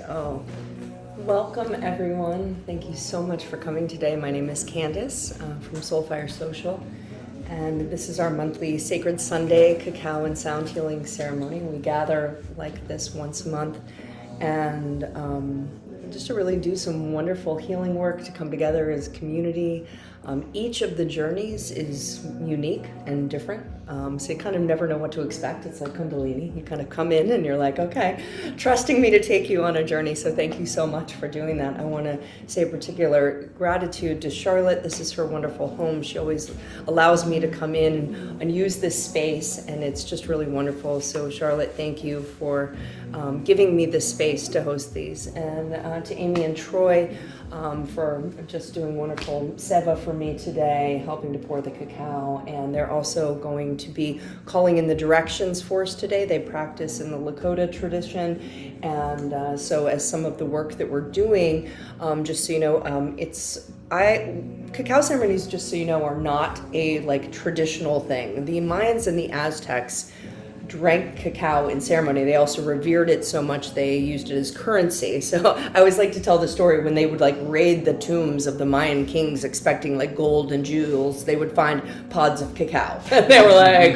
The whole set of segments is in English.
So, welcome everyone. Thank you so much for coming today. My name is Candace from Soulfire Social, and this is our monthly Sacred Sunday Cacao and Sound Healing Ceremony. We gather like this once a month, and just to really do some wonderful healing work, to come together as a community. Each of the journeys is unique and different, so you kind of never know what to expect. It's like Kundalini. You kind of come in and you're like, okay, trusting me to take you on a journey. So thank you so much for doing that. I want to say a particular gratitude to Charlotte. This is her wonderful home. She always allows me to come in and use this space, and it's just really wonderful. So Charlotte, thank you for giving me the space to host these. And to Amy and Troy, for just doing wonderful seva for me today, helping to pour the cacao. And they're also going to be calling in the directions for us today. They practice in the Lakota tradition. And so as some of the work that we're doing, just so you know, cacao ceremonies, just so you know, are not a like traditional thing. The Mayans and the Aztecs drank cacao in ceremony. They also revered it so much they used it as currency. So I always like to tell the story when they would like raid the tombs of the Mayan kings expecting like gold and jewels, they would find pods of cacao. They were like,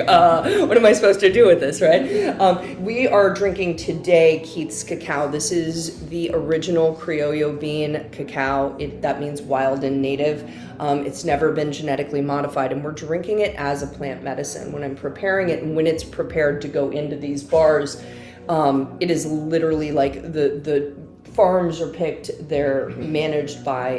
what am I supposed to do with this, right? We are drinking today Keith's cacao. This is the original Criollo bean cacao. That means wild and native. It's never been genetically modified, and we're drinking it as a plant medicine. When I'm preparing it and when it's prepared to go into these bars, it is literally like the farms are picked, they're managed by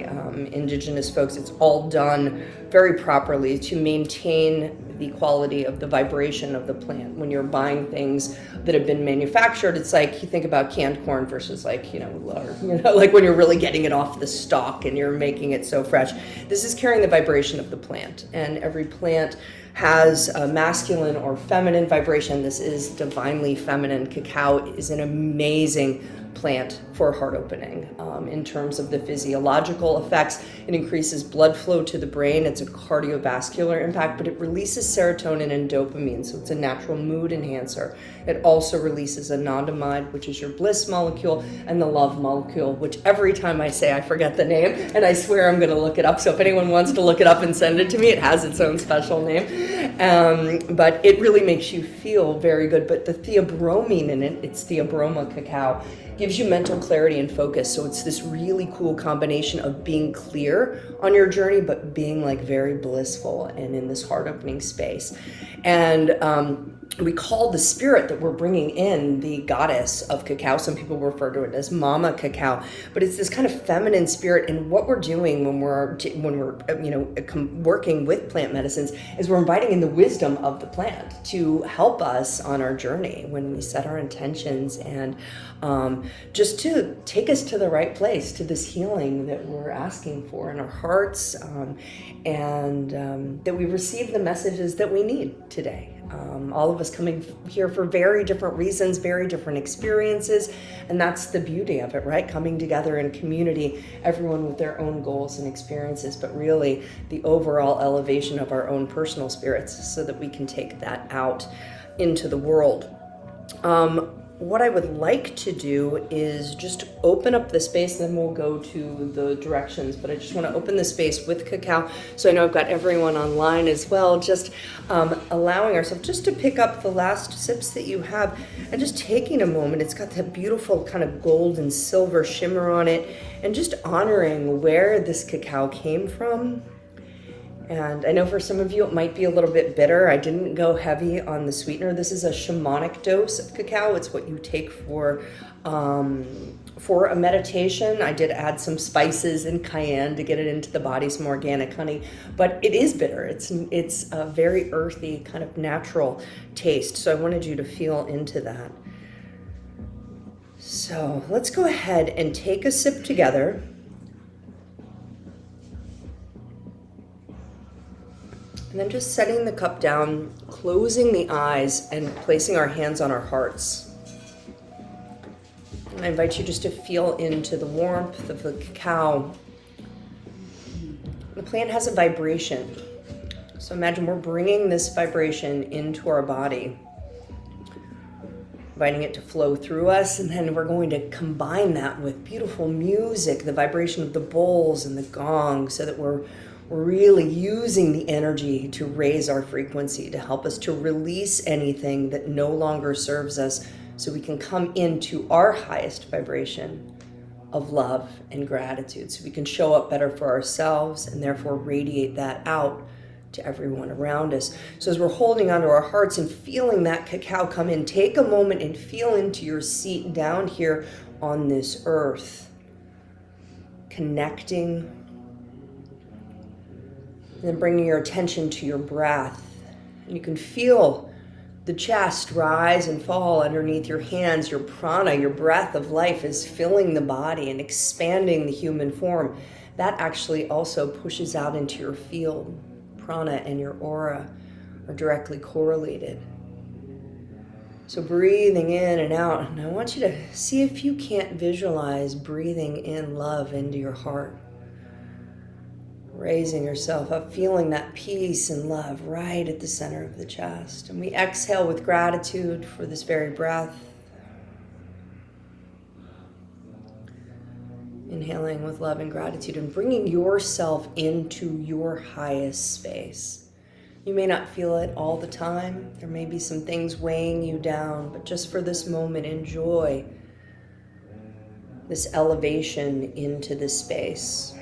indigenous folks. It's all done very properly to maintain the quality of the vibration of the plant. When you're buying things that have been manufactured, it's like you think about canned corn versus like, like when you're really getting it off the stalk and you're making it so fresh. This is carrying the vibration of the plant, and every plant has a masculine or feminine vibration. This is divinely feminine. Cacao is an amazing plant for heart opening. In terms of the physiological effects, it increases blood flow to the brain. It's a cardiovascular impact, but it releases serotonin and dopamine, so it's a natural mood enhancer. It also releases anandamide, which is your bliss molecule, and the love molecule, which every time I say I forget the name, and I swear I'm going to look it up. So if anyone wants to look it up and send it to me, it has its own special name. But it really makes you feel very good. But the theobromine in it, it's theobroma cacao, gives you mental clarity and focus. So it's this really cool combination of being clear on your journey, but being like very blissful and in this heart opening space. And we call the spirit that we're bringing in the goddess of cacao. Some people refer to it as Mama Cacao, but it's this kind of feminine spirit. And what we're doing when we're working with plant medicines is we're inviting in the wisdom of the plant to help us on our journey when we set our intentions, and just to take us to the right place, to this healing that we're asking for in our hearts, and that we receive the messages that we need today. All of us coming here for very different reasons, very different experiences, and that's the beauty of it, right? Coming together in community, everyone with their own goals and experiences, but really the overall elevation of our own personal spirits so that we can take that out into the world. What I would like to do is just open up the space, then we'll go to the directions, but I just want to open the space with cacao. So I know I've got everyone online as well, just allowing ourselves just to pick up the last sips that you have and just taking a moment. It's got that beautiful kind of gold and silver shimmer on it, and just honoring where this cacao came from. And I know for some of you it might be a little bit bitter. I didn't go heavy on the sweetener. This is a shamanic dose of cacao. It's what you take for a meditation. I did add some spices and cayenne to get it into the body, some organic honey, but it is bitter. It's a very earthy, kind of natural taste. So I wanted you to feel into that. So let's go ahead and take a sip together. And then just setting the cup down, closing the eyes, and placing our hands on our hearts. And I invite you just to feel into the warmth of the cacao. The plant has a vibration. So imagine we're bringing this vibration into our body. inviting it to flow through us. And then we're going to combine that with beautiful music, the vibration of the bowls and the gong, so that we're really using the energy to raise our frequency, to help us to release anything that no longer serves us, so we can come into our highest vibration of love and gratitude, so we can show up better for ourselves and therefore radiate that out to everyone around us. So as we're holding onto our hearts and feeling that cacao come in, take a moment and feel into your seat down here on this earth, connecting, and then bringing your attention to your breath. And you can feel the chest rise and fall underneath your hands. Your prana, your breath of life, is filling the body and expanding the human form. That actually also pushes out into your field. Prana and your aura are directly correlated. So breathing in and out, and I want you to see if you can't visualize breathing in love into your heart. Raising yourself up, feeling that peace and love right at the center of the chest. And we exhale with gratitude for this very breath. Inhaling with love and gratitude and bringing yourself into your highest space. You may not feel it all the time. There may be some things weighing you down, but just for this moment, enjoy this elevation into this space.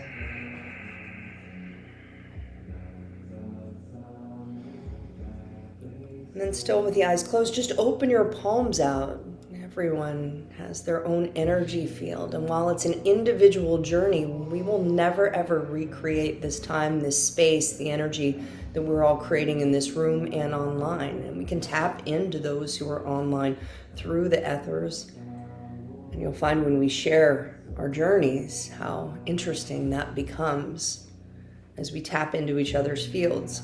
And then still with the eyes closed, just open your palms out. Everyone has their own energy field. And while it's an individual journey, we will never ever recreate this time, this space, the energy that we're all creating in this room and online. And we can tap into those who are online through the ethers. And you'll find when we share our journeys, how interesting that becomes as we tap into each other's fields.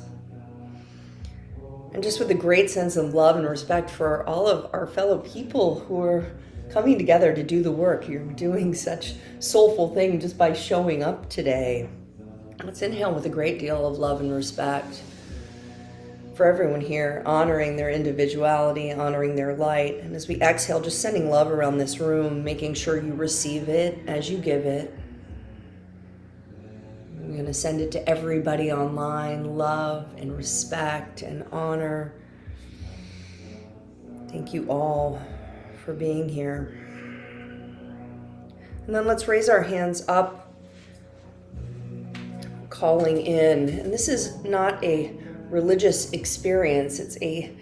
And just with a great sense of love and respect for all of our fellow people who are coming together to do the work. You're doing such soulful thing just by showing up today. Let's inhale with a great deal of love and respect for everyone here, honoring their individuality, honoring their light. And as we exhale, just sending love around this room, making sure you receive it as you give it. I'm going to send it to everybody online, love and respect and honor. Thank you all for being here. And then let's raise our hands up, calling in. And this is not a religious experience, it's a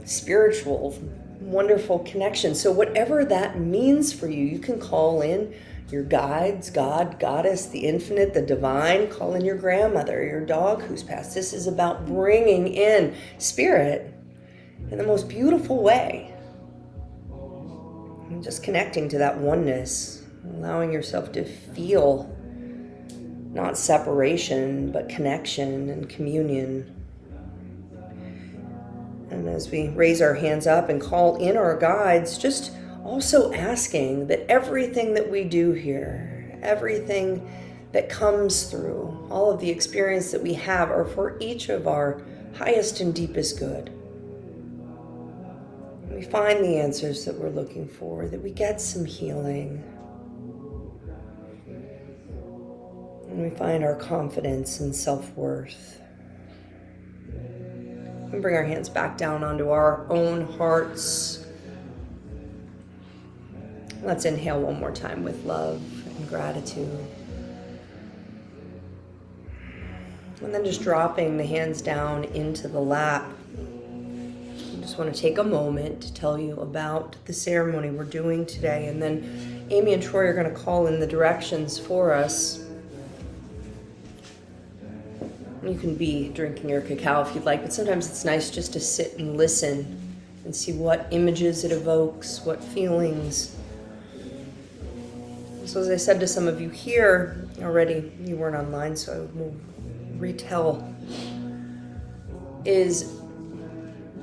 spiritual, wonderful connection. So whatever that means for you, you can call in your guides, God, Goddess, the infinite, the divine. Call in your grandmother, your dog who's passed. This is about bringing in spirit in the most beautiful way. And just connecting to that oneness, allowing yourself to feel not separation, but connection and communion. And as we raise our hands up and call in our guides, just also asking that everything that we do here, everything that comes through, all of the experience that we have are for each of our highest and deepest good. We find the answers that we're looking for, that we get some healing. And we find our confidence and self-worth. And bring our hands back down onto our own hearts. Let's inhale one more time with love and gratitude. And then just dropping the hands down into the lap. I just want to take a moment to tell you about the ceremony we're doing today. And then Amy and Troy are going to call in the directions for us. You can be drinking your cacao if you'd like, but sometimes it's nice just to sit and listen and see what images it evokes, what feelings. So as I said to some of you here already, you weren't online, so I will retell, is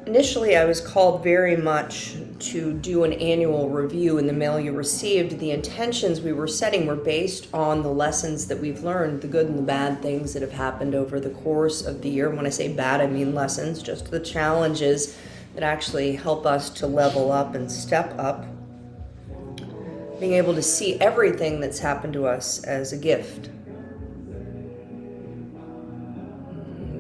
initially I was called very much to do an annual review. In the mail you received, the intentions we were setting were based on the lessons that we've learned, the good and the bad things that have happened over the course of the year. When I say bad, I mean lessons, just the challenges that actually help us to level up and step up. Being able to see everything that's happened to us as a gift.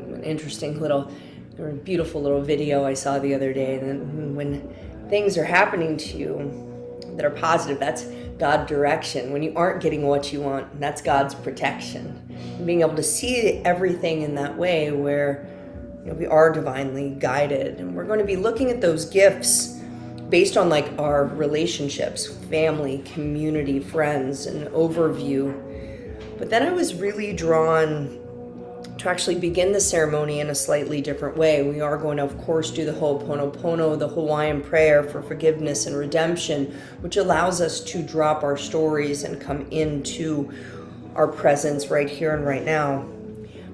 An interesting little, or beautiful little video I saw the other day. And when things are happening to you that are positive, that's God direction. When you aren't getting what you want, that's God's protection. And being able to see everything in that way where we are divinely guided. And we're going to be looking at those gifts based on like our relationships, family, community, friends, an overview. But then I was really drawn to actually begin the ceremony in a slightly different way. We are going to, of course, do the Ho'oponopono, the Hawaiian prayer for forgiveness and redemption, which allows us to drop our stories and come into our presence right here and right now.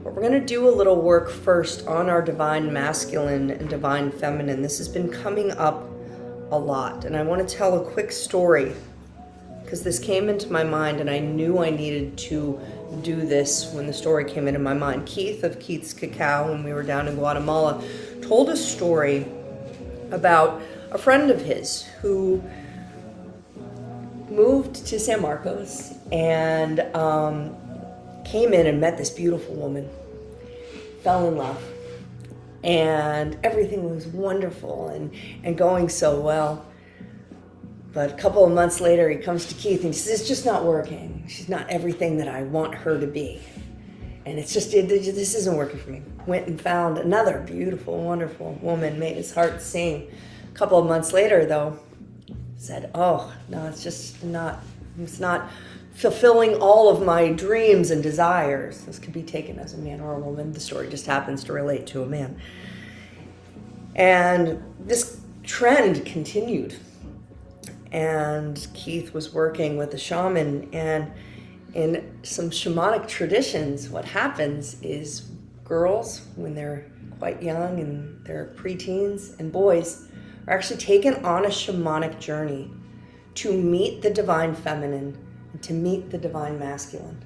But we're going to do a little work first on our divine masculine and divine feminine. This has been coming up a lot, and I want to tell a quick story because this came into my mind and I knew I needed to do this when the story came into my mind. Keith of Keith's Cacao, when we were down in Guatemala, told a story about a friend of his who moved to San Marcos and came in and met this beautiful woman, fell in love, and everything was wonderful and going so well. But a couple of months later, he comes to Keith and he says, it's just not working. She's not everything that I want her to be. And this isn't working for me. Went and found another beautiful, wonderful woman, made his heart sing. A couple of months later, though, said, oh, no, it's not fulfilling all of my dreams and desires. This could be taken as a man or a woman. The story just happens to relate to a man. And this trend continued. And Keith was working with a shaman, and in some shamanic traditions, what happens is girls, when they're quite young and they're preteens, and boys are actually taken on a shamanic journey to meet the divine feminine and to meet the divine masculine.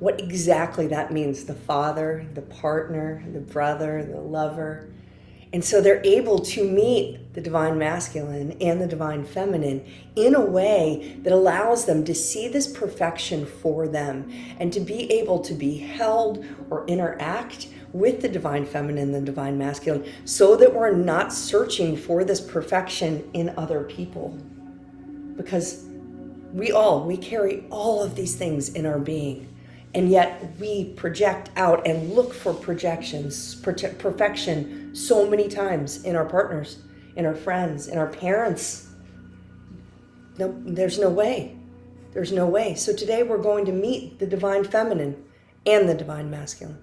What exactly that means, the father, the partner, the brother, the lover. And so they're able to meet the divine masculine and the divine feminine in a way that allows them to see this perfection for them and to be able to be held or interact with the divine feminine and the divine masculine so that we're not searching for this perfection in other people. Because we carry all of these things in our being. And yet we project out and look for perfection so many times in our partners, in our friends, in our parents. No, there's no way. There's no way. So today we're going to meet the divine feminine and the divine masculine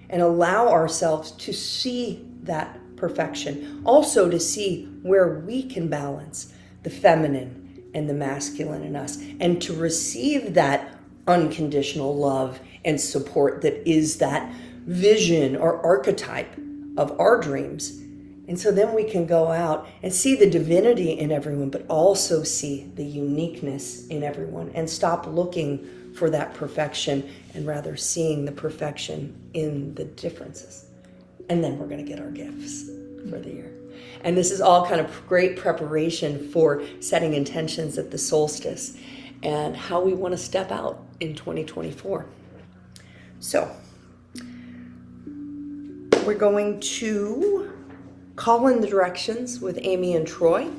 and allow ourselves to see that perfection. Also to see where we can balance the feminine and the masculine in us and to receive that unconditional love and support that is that vision or archetype of our dreams. And so then we can go out and see the divinity in everyone, but also see the uniqueness in everyone and stop looking for that perfection and rather seeing the perfection in the differences. And then we're going to get our gifts for the year. And this is all kind of great preparation for setting intentions at the solstice and how we want to step out in 2024. So we're going to call in the directions with Amy and Troy.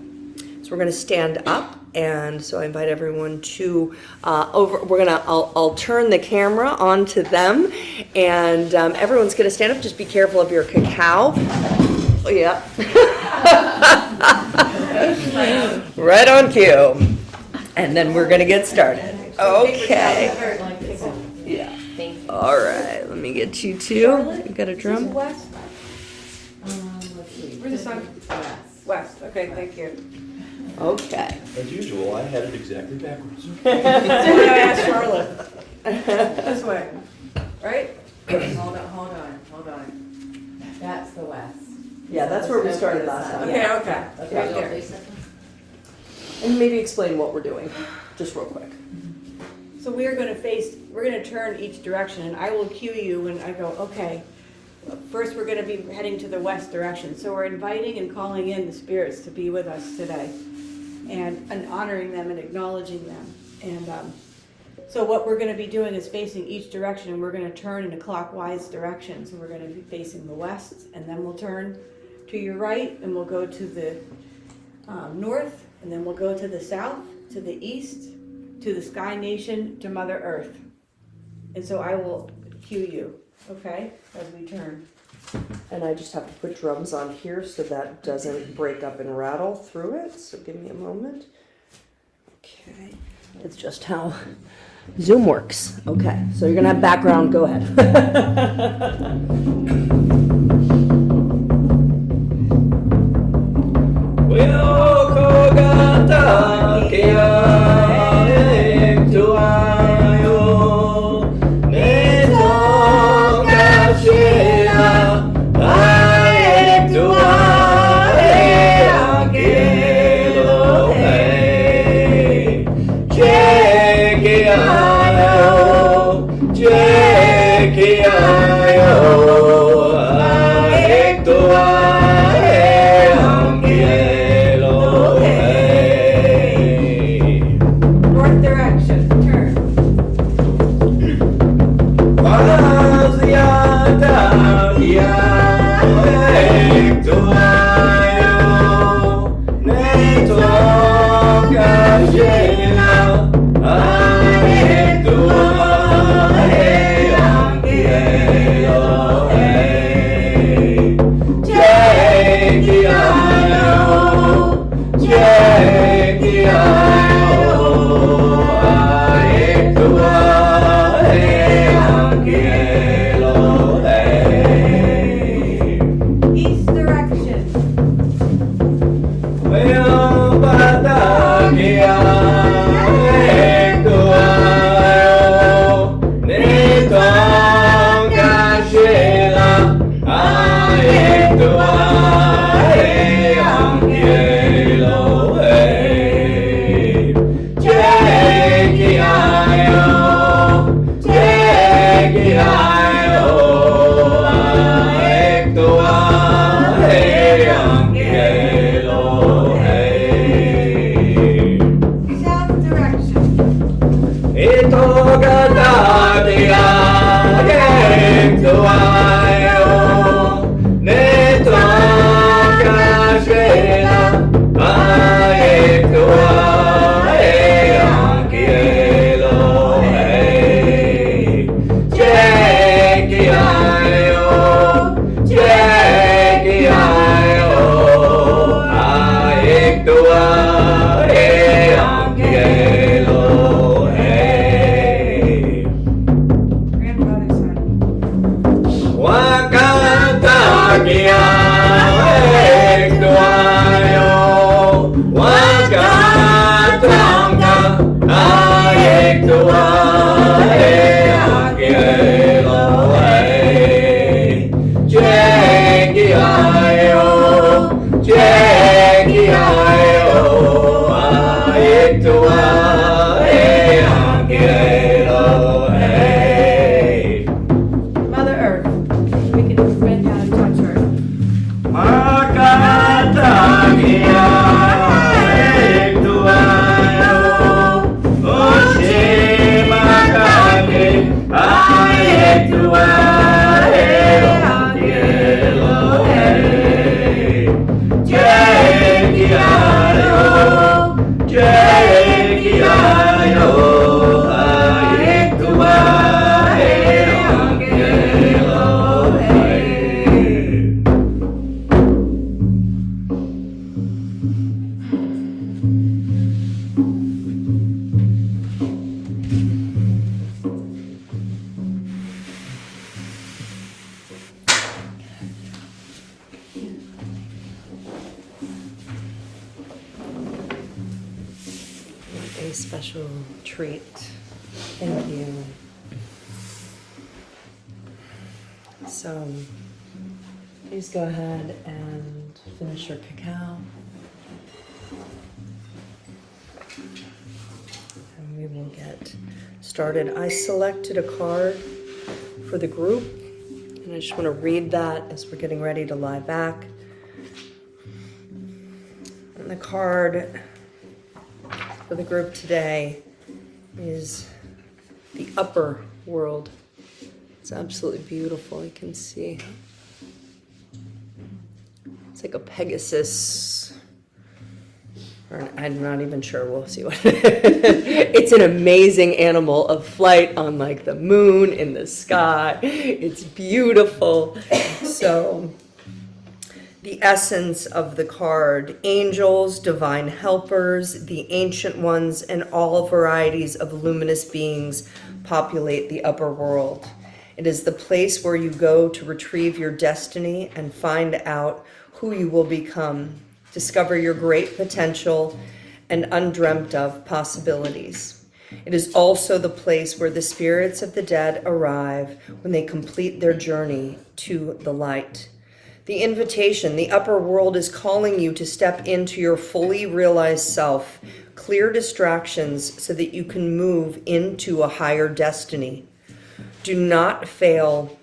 So we're going to stand up, and so I invite everyone to I'll turn the camera onto them, and everyone's going to stand up. Just be careful of your cacao. Oh yeah. Right on cue. And then we're going to get started. Okay. Yeah. All right. Let me get you two. You got a drum? West. Let's see. Where's the sun? West. Okay, thank you. Okay. As usual, I had it exactly backwards. Ask Charlotte. This way. Right? Hold on. That's the west. Yeah, that's where we started last time. Okay, Yeah. okay. That's Right right. there. And maybe explain what we're doing, just real quick. So we're going to turn each direction, and I will cue you when I go, okay. first we're going to be heading to the west direction. So we're inviting and calling in the spirits to be with us today, and honoring them and acknowledging them. And so what we're going to be doing is facing each direction, and we're going to turn in a clockwise direction. So we're going to be facing the west, and then we'll turn to your right, and we'll go to the north, and then we'll go to the south, to the east, to the Sky Nation, to Mother Earth. And so I will cue you, okay, as we turn. And I just have to put drums on here so that doesn't break up and rattle through it. So give me a moment. Okay. It's just how Zoom works. Okay. So you're going to have background. Go ahead. A special treat. Thank you. So please go ahead and finish your cacao. And we will get started. I selected a card for the group, And I just want to read that as we're getting ready to lie back. And the card for the group today is the upper world. It's absolutely beautiful. You can see it's like a Pegasus, or I'm not even sure. We'll see what. It's an amazing animal of flight on like the moon in the sky. It's beautiful. So the essence of the card: angels, divine helpers, the ancient ones, and all varieties of luminous beings populate the upper world. It is the place where you go to retrieve your destiny and find out who you will become, discover your great potential and undreamt of possibilities. It is also the place where the spirits of the dead arrive when they complete their journey to the light. The invitation, the upper world is calling you to step into your fully realized self, clear distractions so that you can move into a higher destiny. Do not fail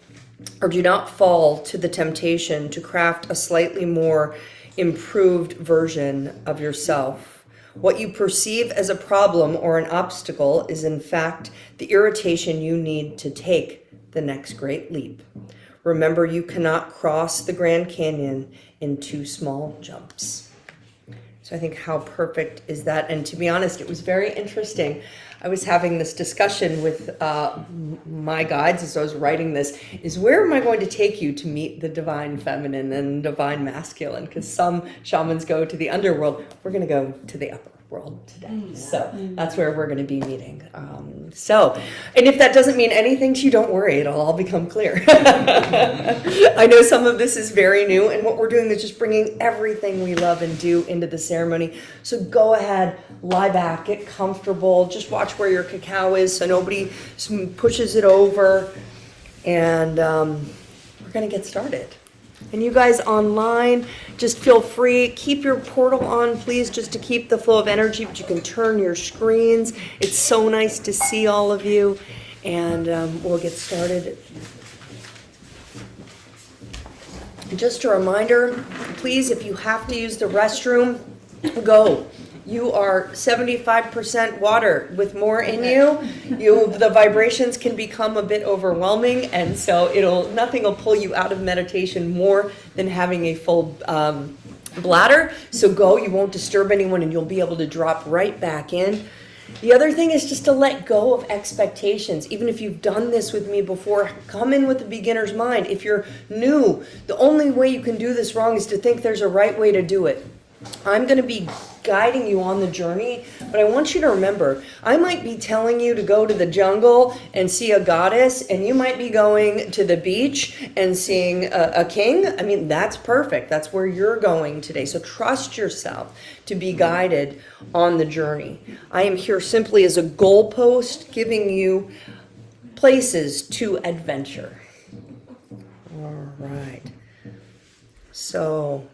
or do not fall to the temptation to craft a slightly more improved version of yourself. What you perceive as a problem or an obstacle is in fact the irritation you need to take the next great leap. Remember, you cannot cross the Grand Canyon in 2 small jumps. So I think how perfect is that? And to be honest, it was very interesting. I was having this discussion with my guides as I was writing this, is where am I going to take you to meet the divine feminine and divine masculine? Because some shamans go to the underworld. We're going to go to the upper world today. So that's where we're going to be meeting. And if that doesn't mean anything to you, don't worry. It'll all become clear. I know some of this is very new, and what we're doing is just bringing everything we love and do into the ceremony. So go ahead, lie back, get comfortable, just watch where your cacao is so nobody pushes it over, and we're going to get started. And you guys online, just feel free, keep your portal on, please, just to keep the flow of energy, but you can turn your screens. It's so nice to see all of you, and we'll get started. Just a reminder, please, if you have to use the restroom, go. You are 75% water. With more in you, the vibrations can become a bit overwhelming, and so nothing will pull you out of meditation more than having a full bladder. So go, you won't disturb anyone, and you'll be able to drop right back in. The other thing is just to let go of expectations. Even if you've done this with me before, come in with a beginner's mind. If you're new, the only way you can do this wrong is to think there's a right way to do it. I'm going to be guiding you on the journey, but I want you to remember, I might be telling you to go to the jungle and see a goddess, and you might be going to the beach and seeing a king. I mean, that's perfect. That's where you're going today. So trust yourself to be guided on the journey. I am here simply as a goalpost, giving you places to adventure. All right. So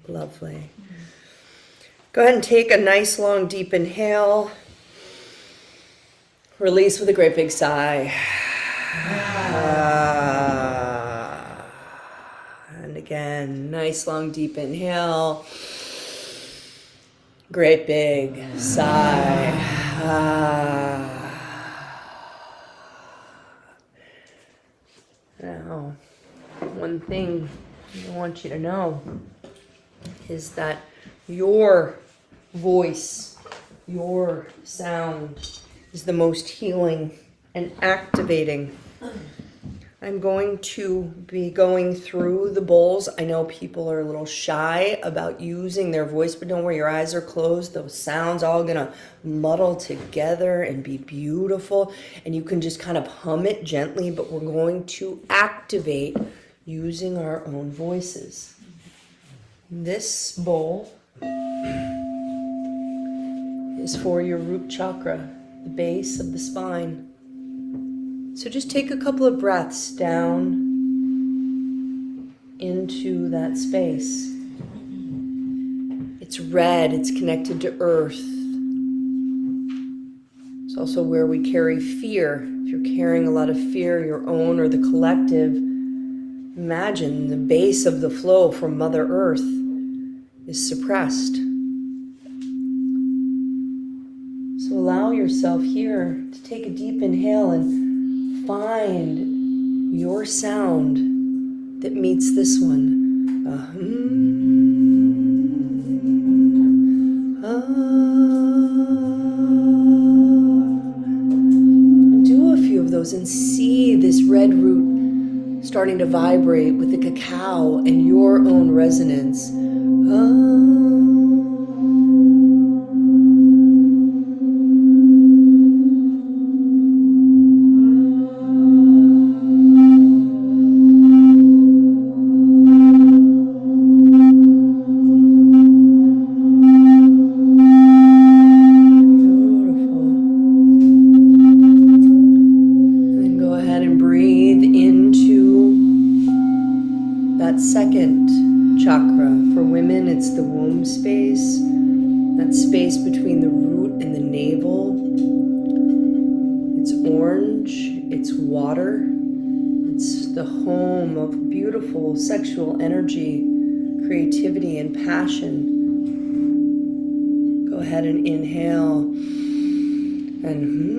lovely. Go ahead and take a nice long deep inhale. Release with a great big sigh. And again, nice long deep inhale. Great big sigh. Now, one thing I want you to know is that your voice, your sound is the most healing and activating. I'm going to be going through the bowls. I know people are a little shy about using their voice, but don't worry, your eyes are closed. Those sounds all gonna muddle together and be beautiful. And you can just kind of hum it gently, but we're going to activate using our own voices. This bowl is for your root chakra, the base of the spine. So just take a couple of breaths down into that space. It's red, it's connected to earth. It's also where we carry fear. If you're carrying a lot of fear, your own or the collective, imagine the base of the flow from Mother Earth is suppressed. So allow yourself here to take a deep inhale and find your sound that meets this one. Do a few of those and see this red root starting to vibrate with the cacao and your own resonance. Second chakra. For women, it's the womb space, that space between the root and the navel. It's orange, it's water, it's the home of beautiful sexual energy, creativity, and passion. Go ahead and inhale and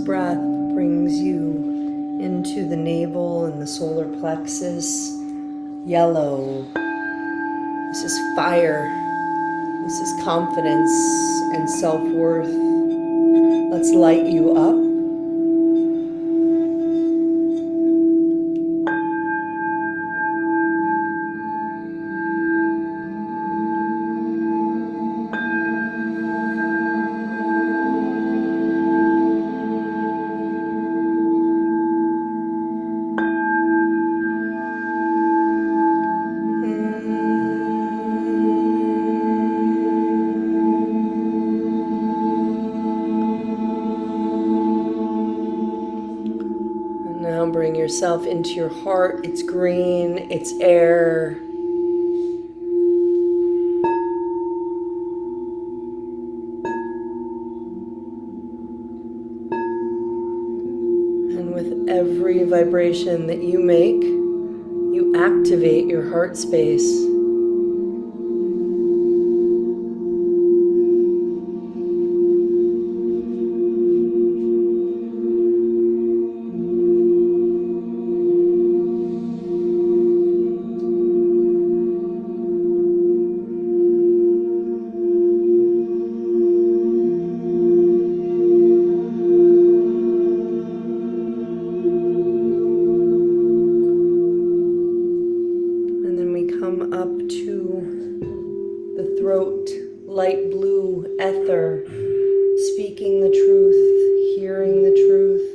breath brings you into the navel and the solar plexus. Yellow. This is fire. This is confidence and self-worth. Let's light you up. Bring yourself into your heart. It's green, it's air. And with every vibration that you make, you activate your heart space. Light blue ether, speaking the truth, hearing the truth.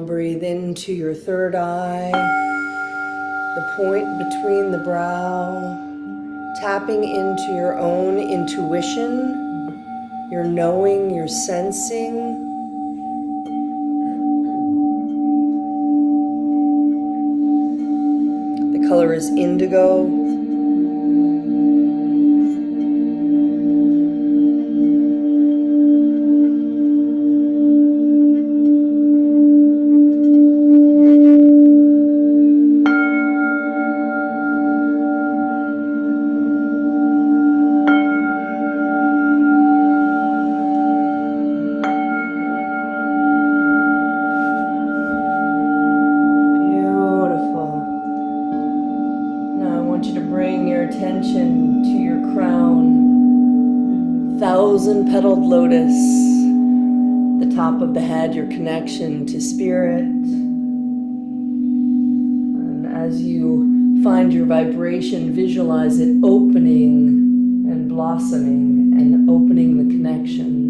Breathe into your third eye, the point between the brow, tapping into your own intuition, your knowing, your sensing. The color is indigo. want you to bring your attention to your crown. 1,000-petaled lotus. The top of the head, your connection to spirit. And as you find your vibration, visualize it opening and blossoming and opening the connection.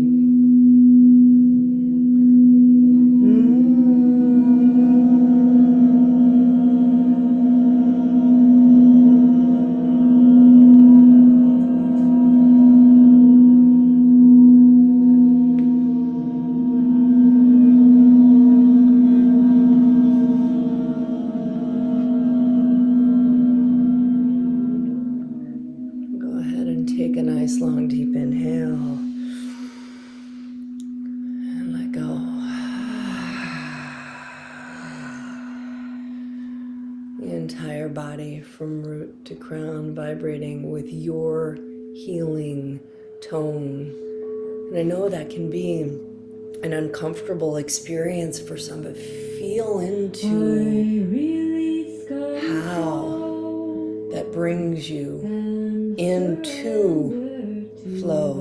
Take a nice long deep inhale and let go. The entire body from root to crown vibrating with your healing tone. And I know that can be an uncomfortable experience for some, but feel into how that brings you into flow.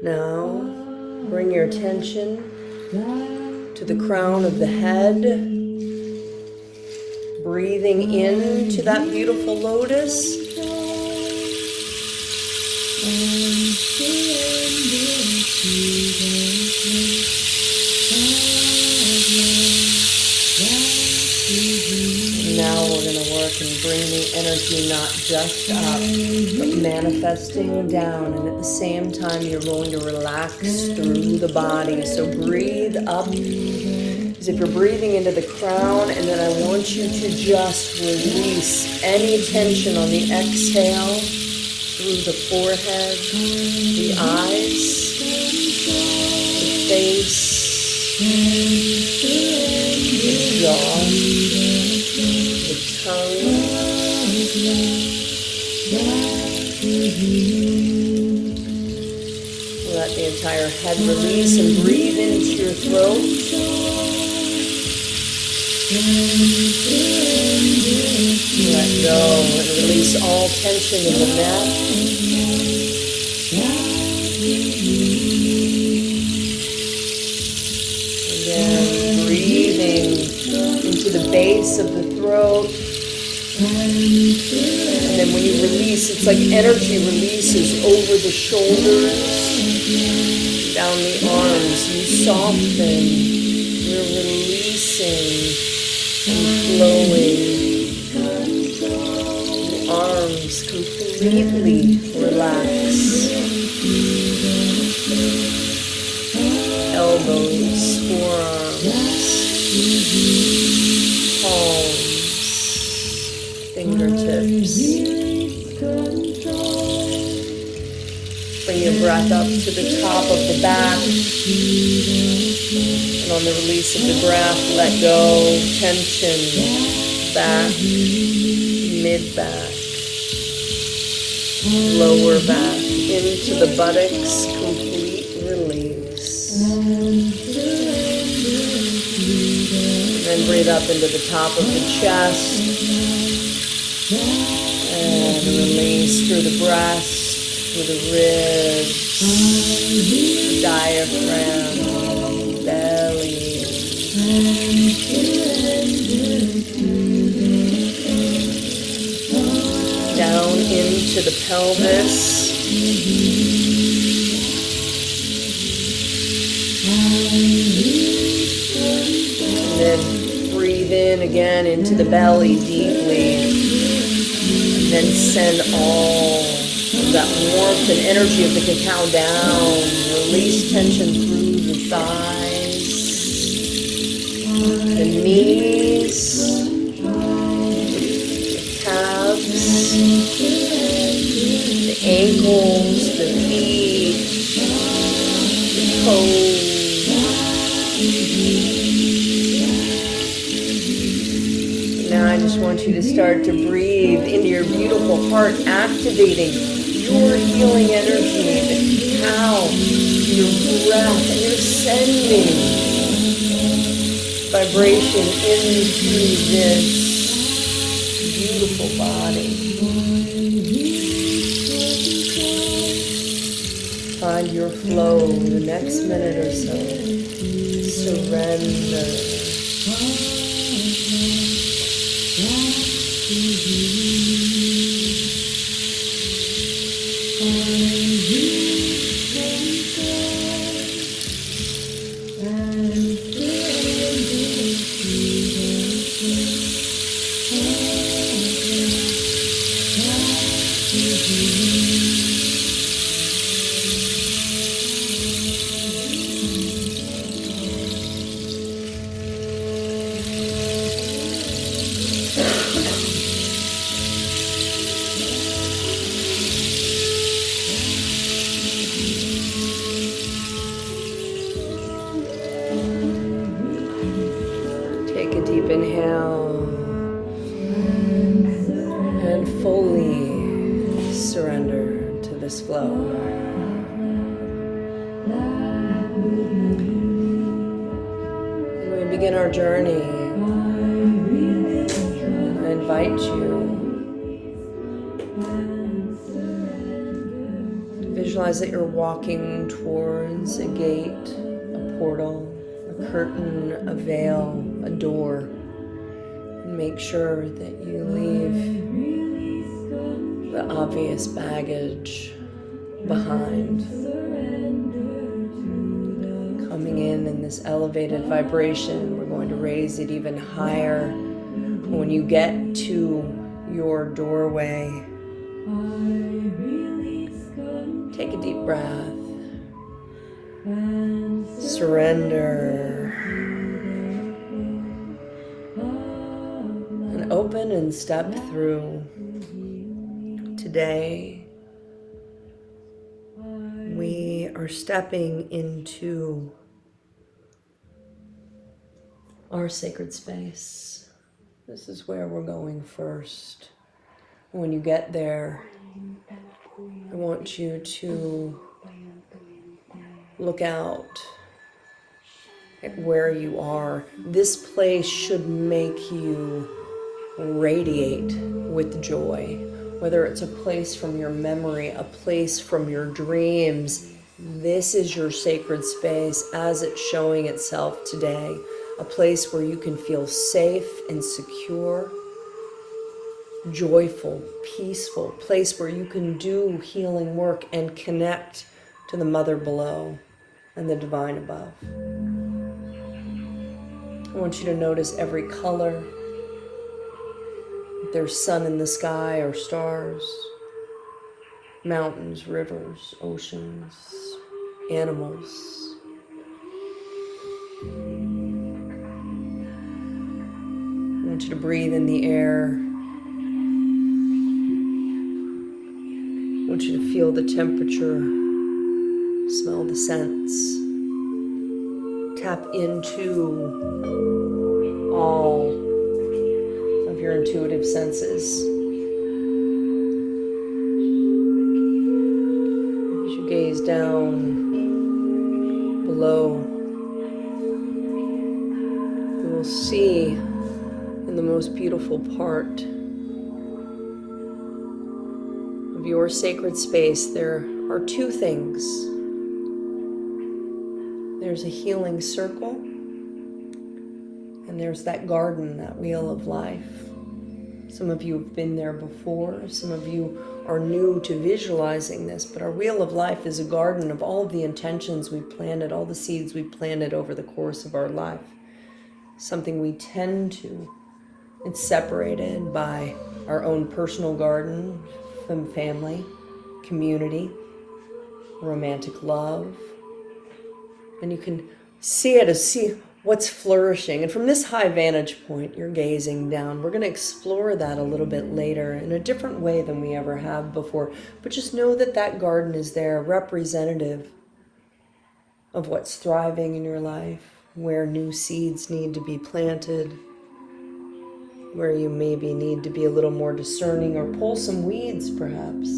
Now, bring your attention to the crown of the head, breathing into that beautiful lotus. Now we're going to work and bring the energy not just up, but manifesting down. And at the same time, you're going to relax through the body. So breathe up as if you're breathing into the crown. And then I want you to just release any tension on the exhale through the forehead, the eyes, the face, the jaw, the tongue. Let the entire head release and breathe into your throat. Let go and release all tension in the neck. Again, breathing into the base of the throat. And then when you release, it's like energy releases over the shoulders, down the arms. You soften, you're releasing and flowing. The arms completely relax. Elbows, forearms, palms, fingertips. Bring your breath up to the top of the back. And on the release of the breath, let go, tension, back, mid-back, lower back, into the buttocks, complete release. And then breathe up into the top of the chest. And release through the breast, through the ribs, diaphragm, belly. Down into the pelvis. And then breathe in again into the belly deeply. And then send all of that warmth and energy of the cacao down. Release tension through the thighs, the knees, the calves, the ankles, the feet, the toes. Now I just want you to start to breathe into your beautiful heart, activating your healing energy, the cacao, your breath, and you're sending vibration into this beautiful beautiful body. Find your flow the next minute or so. Surrender. Take a deep inhale and fully surrender to this flow. As we begin our journey, I invite you to visualize that you're walking towards a gate, a portal, a curtain, a veil, a door, and make sure that you leave the obvious baggage behind. Coming in this elevated vibration, we're going to raise it even higher. When you get to your doorway, take a deep breath, surrender, and open and step through. Today, we are stepping into our sacred space. This is where we're going first. When you get there, I want you to look out at where you are. This place should make you radiate with joy. Whether it's a place from your memory, a place from your dreams, this is your sacred space as it's showing itself today. A place where you can feel safe and secure, joyful, peaceful, place where you can do healing work and connect to the mother below and the divine above. I want you to notice every color. If there's sun in the sky or stars, mountains, rivers, oceans, animals. I want you to breathe in the air. I want you to feel the temperature, smell the scents, tap into all of your intuitive senses. As you gaze down below, you will see in the most beautiful part of your sacred space, there are two things. There's a healing circle, and there's that garden, that wheel of life. Some of you have been there before. Some of you are new to visualizing this, but our wheel of life is a garden of all of the intentions we planted, all the seeds we planted over the course of our life. Something we tend to. It's separated by our own personal garden from family, community, romantic love. And you can see it as see what's flourishing. And from this high vantage point, you're gazing down. We're going to explore that a little bit later in a different way than we ever have before. But just know that that garden is there, representative of what's thriving in your life, where new seeds need to be planted, where you maybe need to be a little more discerning or pull some weeds, perhaps.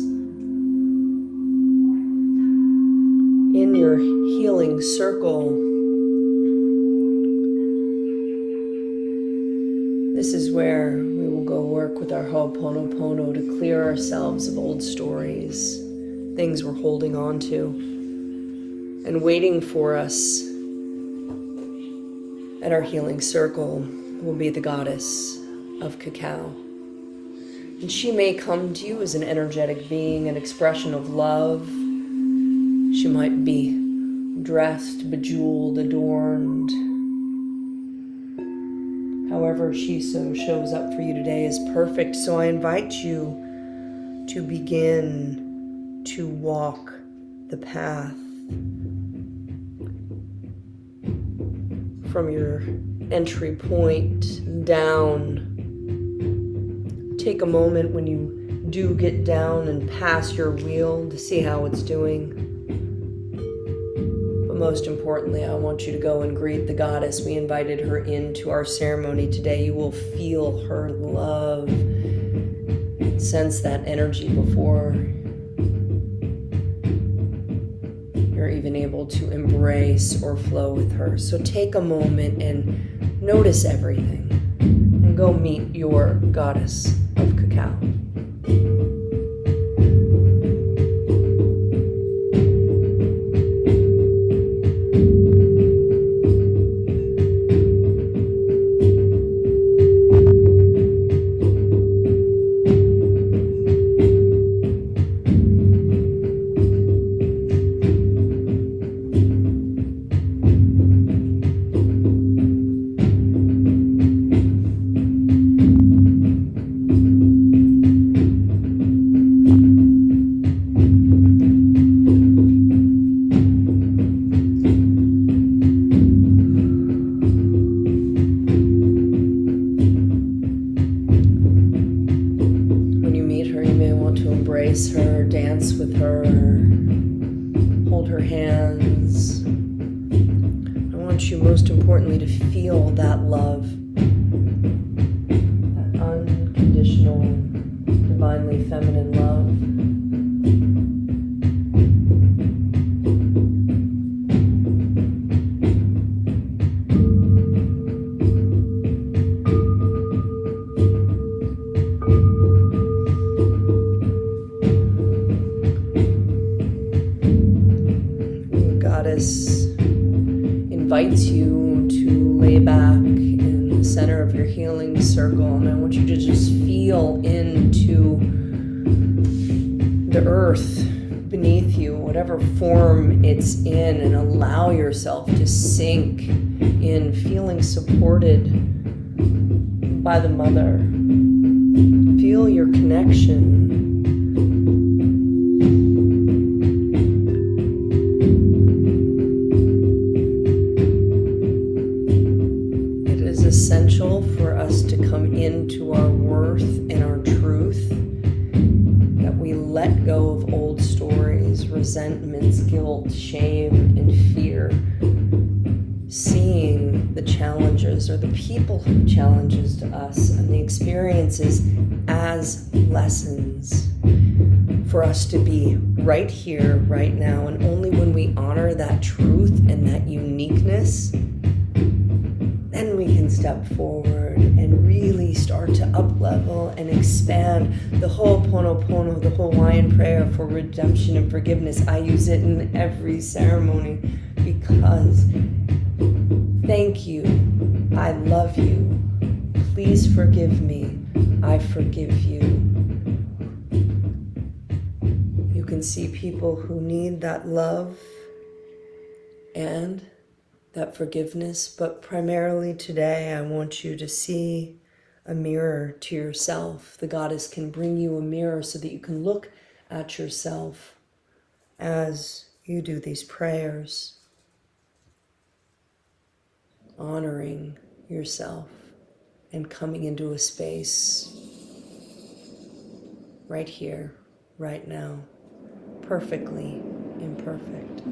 In your healing circle, This is where we will go work with our Ho'oponopono to clear ourselves of old stories, things we're holding on to. And waiting for us at our healing circle will be the goddess of Cacao. And she may come to you as an energetic being, an expression of love. She might be dressed, bejeweled, adorned. However she so shows up for you today is perfect. So I invite you to begin to walk the path from your entry point down. Take a moment when you do get down and pass your wheel to see how it's doing. But most importantly, I want you to go and greet the goddess. We invited her into our ceremony today. You will feel her love. Sense that energy before you're even able to embrace or flow with her. So take a moment and notice everything and go meet your goddess of Cacao. Her, dance with her, hold her hands. I want you most importantly to feel that love, that unconditional, divinely feminine love. Invites you to lay back in the center of your healing circle, and I want you to just feel into the earth beneath you, whatever form it's in, and allow yourself to sink in, feeling supported by the mother. Feel your connection. Essential for us to come into our worth and our truth, that we let go of old stories, resentments, guilt, shame, and fear, seeing the challenges or the people who challenges to us and the experiences as lessons for us to be right here, right now. And only when we honor that truth and that uniqueness, then we can step forward and really start to up-level and expand the Ho'oponopono, the Hawaiian prayer for redemption and forgiveness. I use it in every ceremony because thank you, I love you, please forgive me, I forgive you. You can see people who need that love and that forgiveness, but primarily today I want you to see a mirror to yourself. The goddess can bring you a mirror so that you can look at yourself as you do these prayers, honoring yourself and coming into a space right here, right now, perfectly imperfect.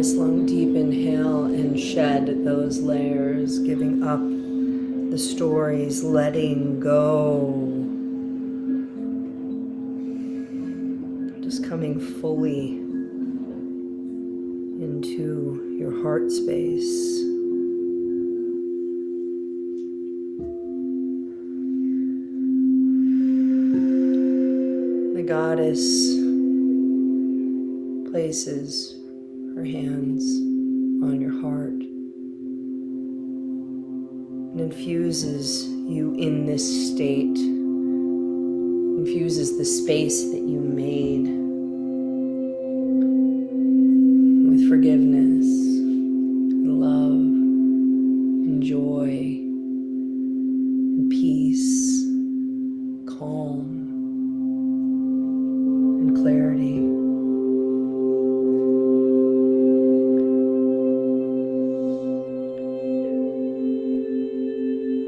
Nice long deep inhale and shed those layers, giving up the stories, letting go. Just coming fully into your heart space. The goddess places her hands on your heart and infuses you in this state, infuses the space that you made with forgiveness, and love, and joy, and peace, calm, and clarity.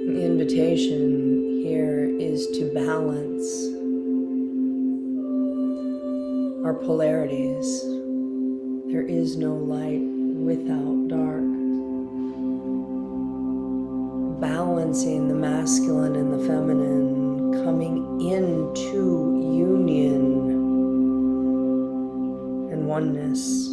The invitation here is to balance our polarities. There is no light without dark. Balancing the masculine and the feminine, coming into union and oneness.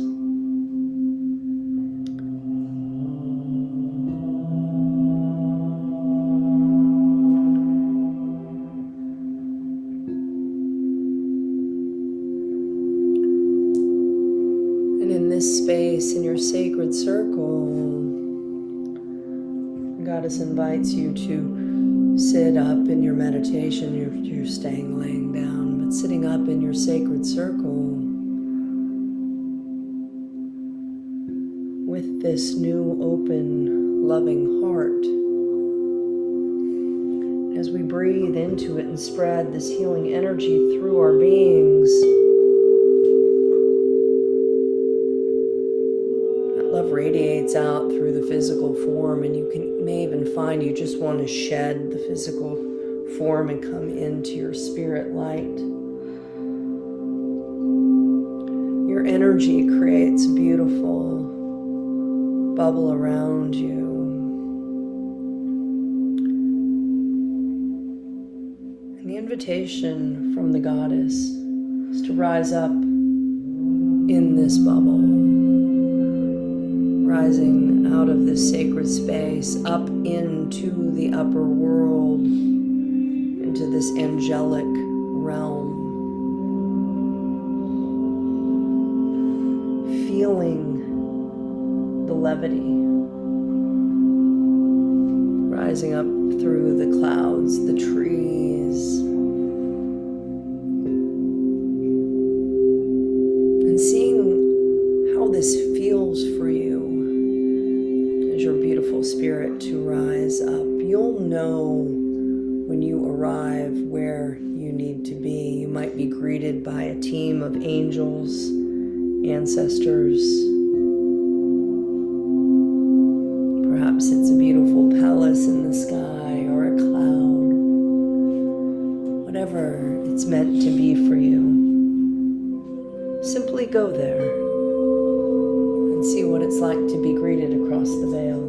Space in your sacred circle, the goddess invites you to sit up in your meditation. You're staying laying down, but sitting up in your sacred circle with this new open loving heart. As we breathe into it and spread this healing energy through our beings, love radiates out through the physical form, and you may even find you just want to shed the physical form and come into your spirit light. Your energy creates a beautiful bubble around you. And the invitation from the goddess is to rise up in this bubble, rising out of this sacred space, up into the upper world, into this angelic realm. Feeling the levity, rising up through the clouds, the trees, and seeing how this feels for you. Your beautiful spirit to rise up. You'll know when you arrive where you need to be. You might be greeted by a team of angels, ancestors. Perhaps it's a beautiful palace in the sky or a cloud. Whatever it's meant to be for you, simply go there. See what it's like to be greeted across the veil.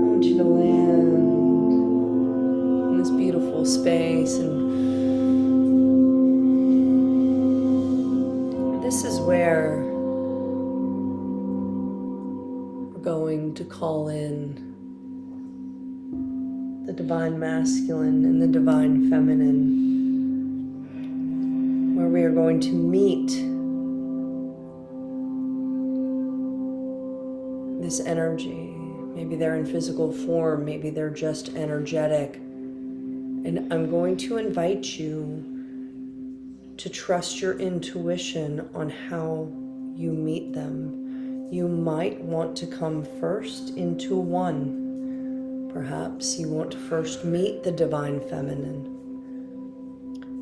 I want you to land beautiful space, and this is where we're going to call in the divine masculine and the divine feminine, where we are going to meet this energy. Maybe they're in physical form, maybe they're just energetic. And I'm going to invite you to trust your intuition on how you meet them. You might want to come first into one. Perhaps you want to first meet the divine feminine,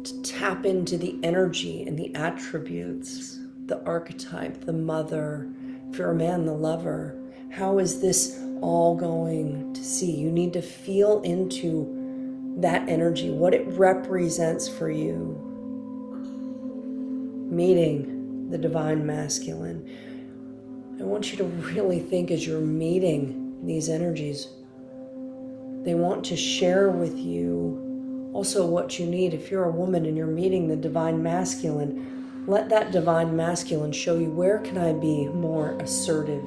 to tap into the energy and the attributes, the archetype, the mother, if you're a man, the lover. How is this all going to see? You need to feel into that energy, what it represents for you. Meeting the divine masculine. I want you to really think as you're meeting these energies, they want to share with you also what you need. If you're a woman and you're meeting the divine masculine, let that divine masculine show you, where can I be more assertive?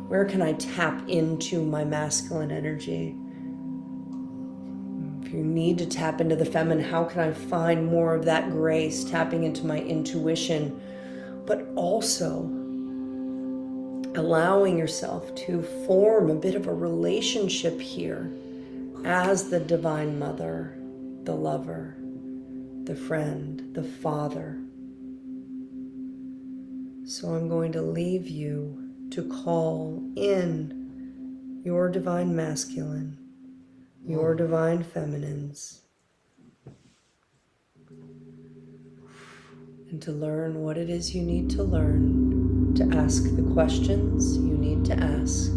Where can I tap into my masculine energy? If you need to tap into the feminine, how can I find more of that grace, tapping into my intuition, but also allowing yourself to form a bit of a relationship here as the divine mother, the lover, the friend, the father. So I'm going to leave you to call in your divine masculine, your divine feminines, and to learn what it is you need to learn, to ask the questions you need to ask.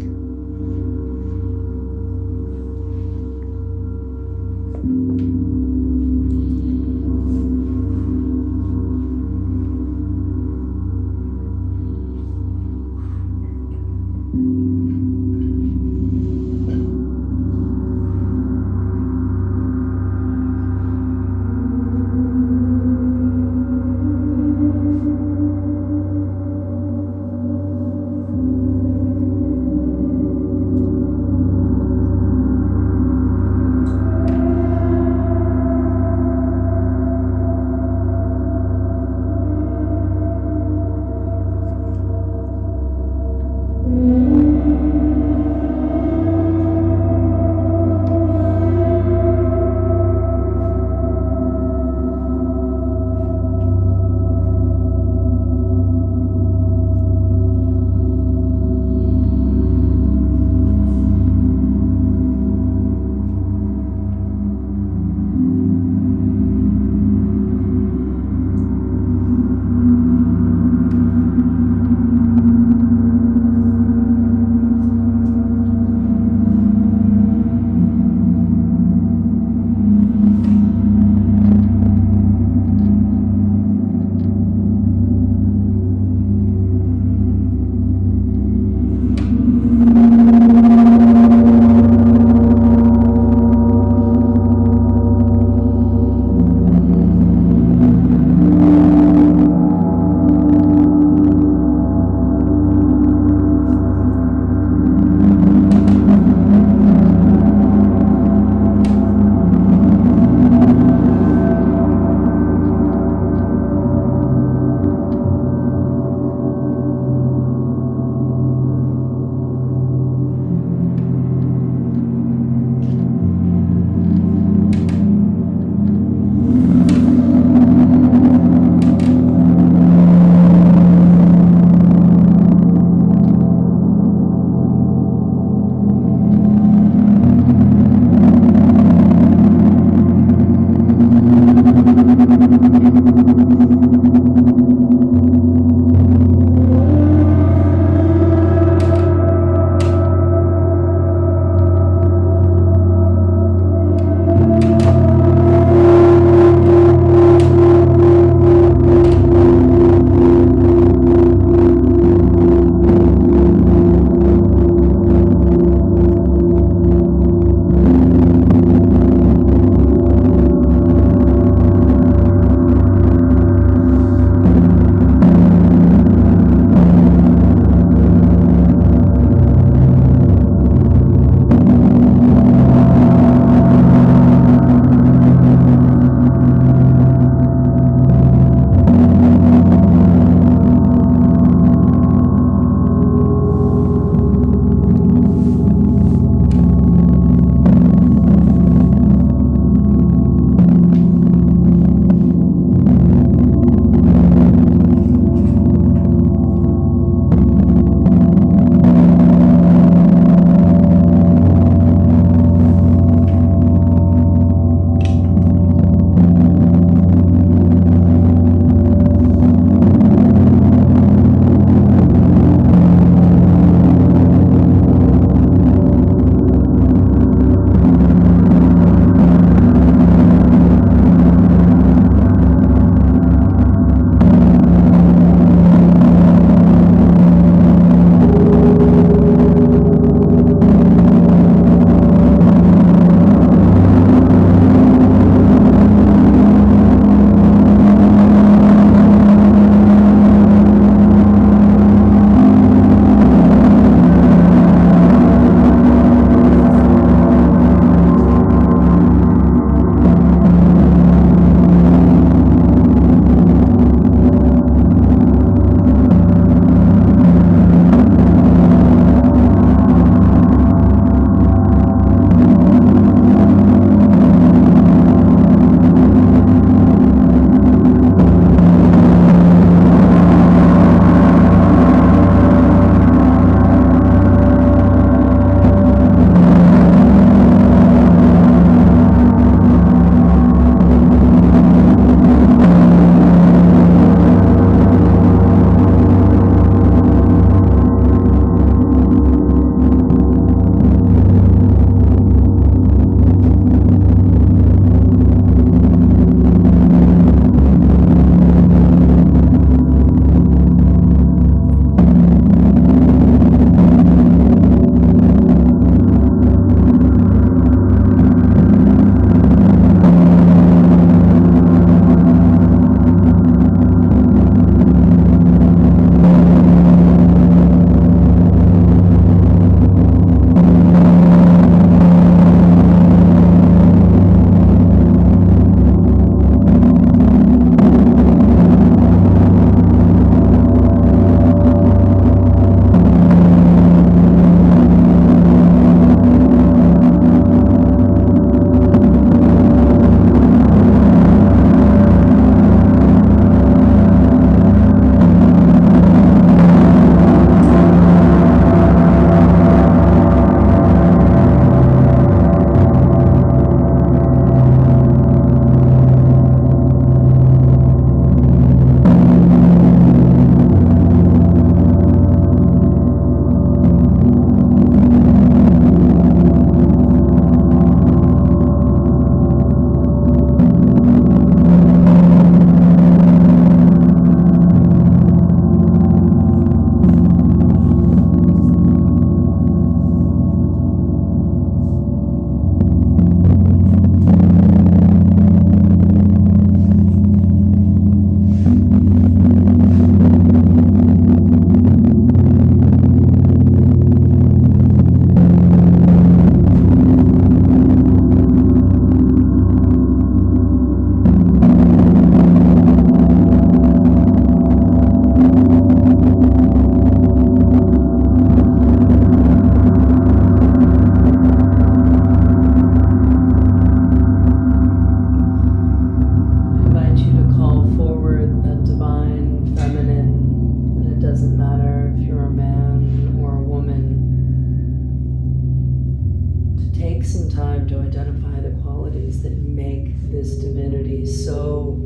some time to identify the qualities that make this divinity so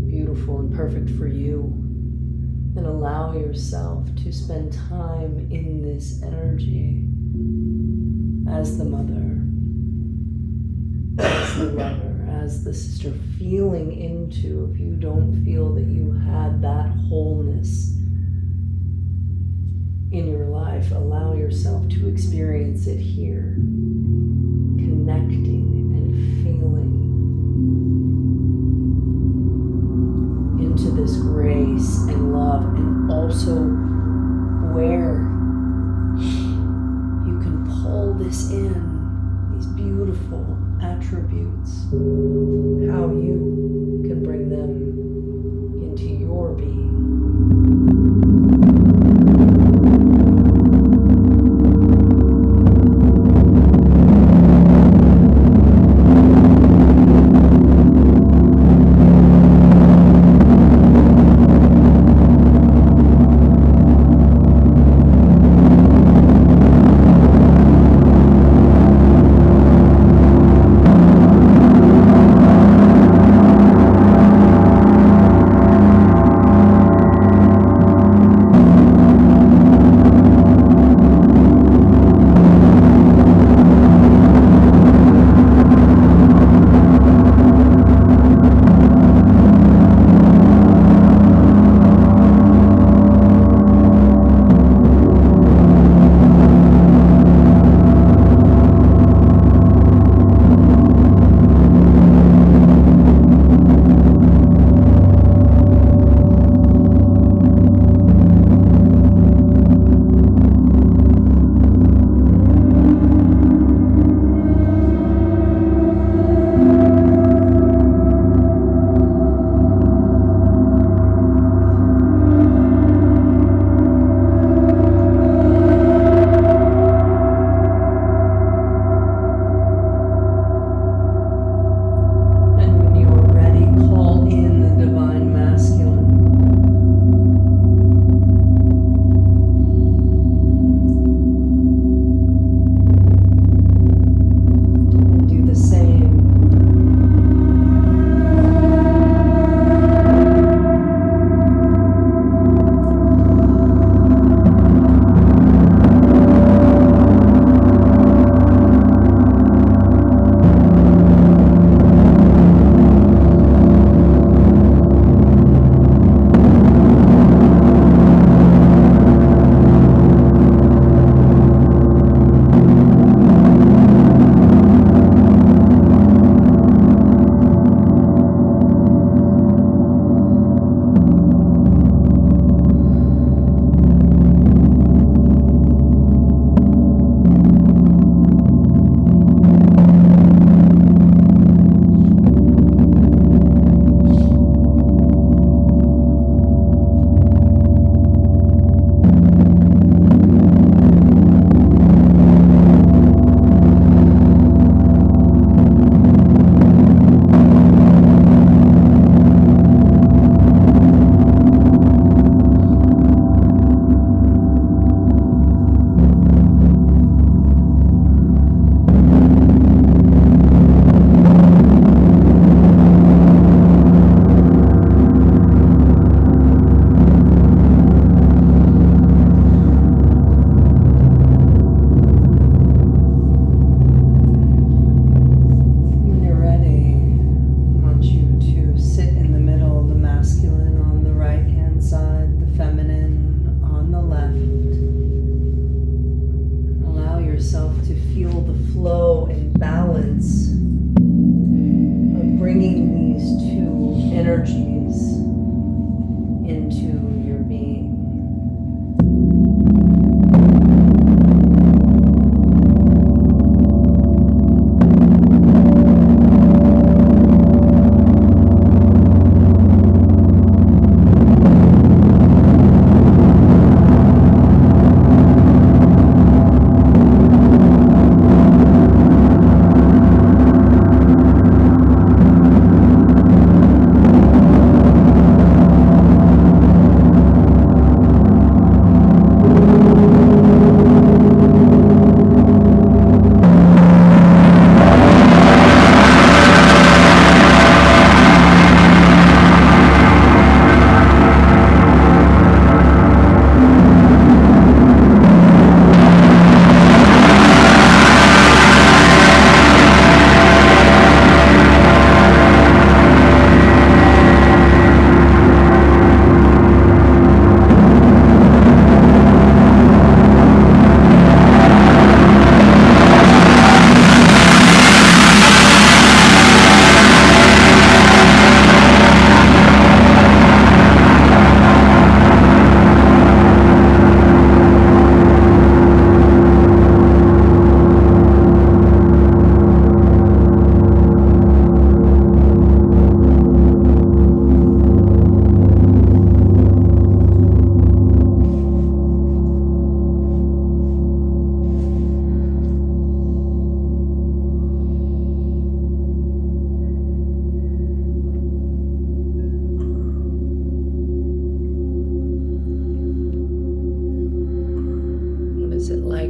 beautiful and perfect for you. And allow yourself to spend time in this energy as the mother, as the lover, as the sister, feeling into, if you don't feel that you had that wholeness in your life, allow yourself to experience it here, connecting and feeling into this grace and love, and also where you can pull this in, these beautiful attributes, how you can bring them into your being.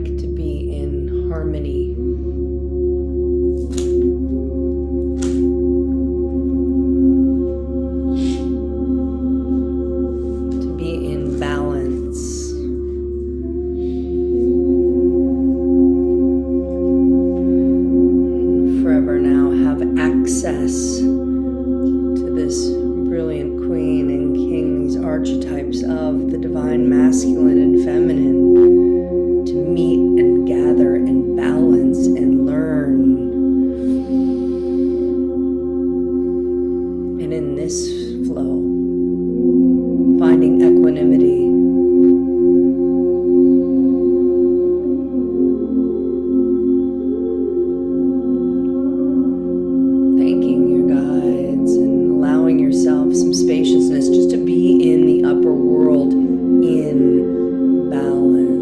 like to be in harmony. To be in balance. Forever now have access to this brilliant queen and king, these archetypes of the divine masculine and feminine, to meet and gather and balance and learn. And in this flow, finding equanimity. Thanking your guides and allowing yourself some spaciousness just to be in the upper world in balance.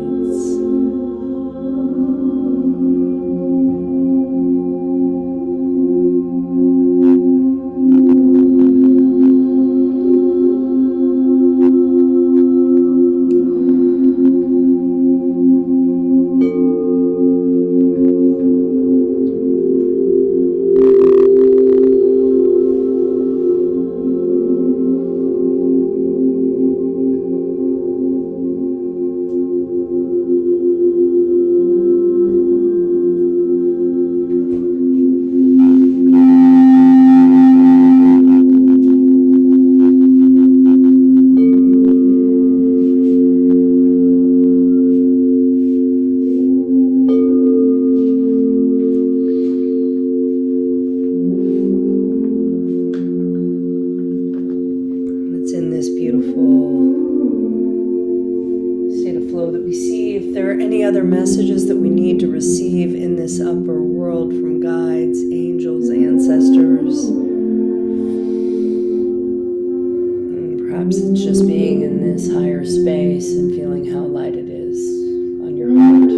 Messages that we need to receive in this upper world from guides, angels, ancestors. And perhaps it's just being in this higher space and feeling how light it is on your heart.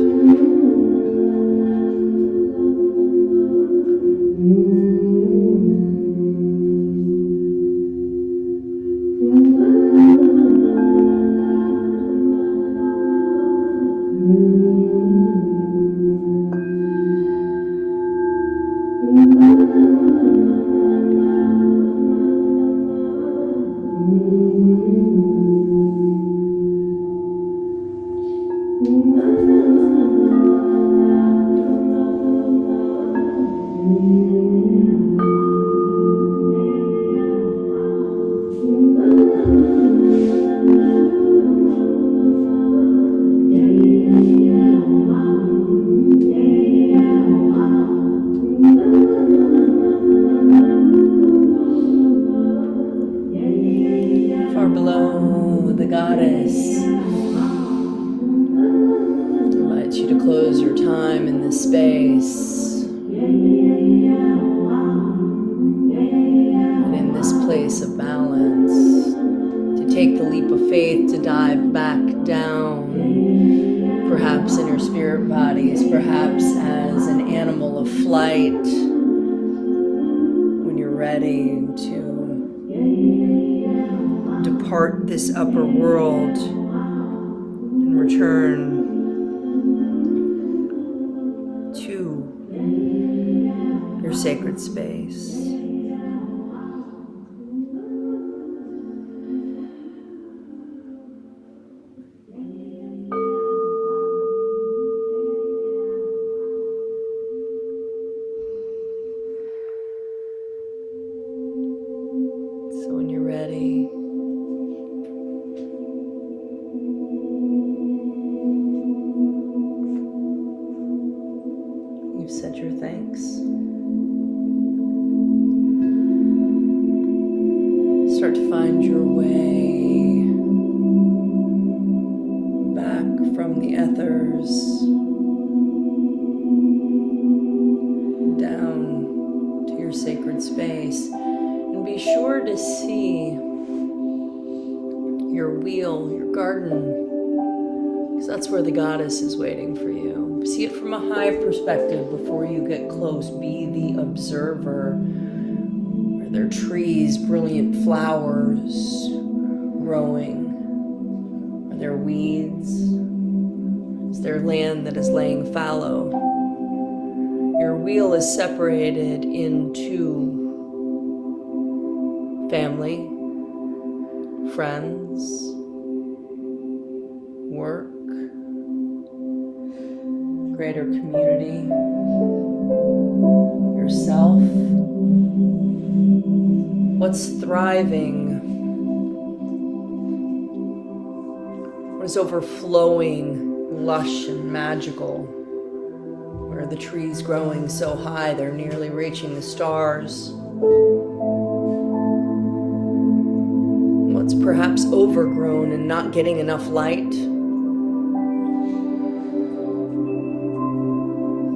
Far below, the goddess invites you to close your time in this space. And in this place of balance, to take the leap of faith to dive back down, perhaps in your spirit bodies, perhaps as an animal of flight, when you're ready to depart this upper world and return to your sacred space. So when you're ready, you've said your thanks. Start to find your way back from the ethers down to your sacred space. And be sure to see your wheel, your garden, because that's where the goddess is waiting for you. See it from a high perspective before you get close. Be the observer. Are there trees, brilliant flowers growing? Are there weeds? Is there land that is laying fallow? Your wheel is separated into family, friends, work, greater community, yourself. What's thriving? What is overflowing, lush and magical? Where are the trees growing so high they're nearly reaching the stars? What's perhaps overgrown and not getting enough light?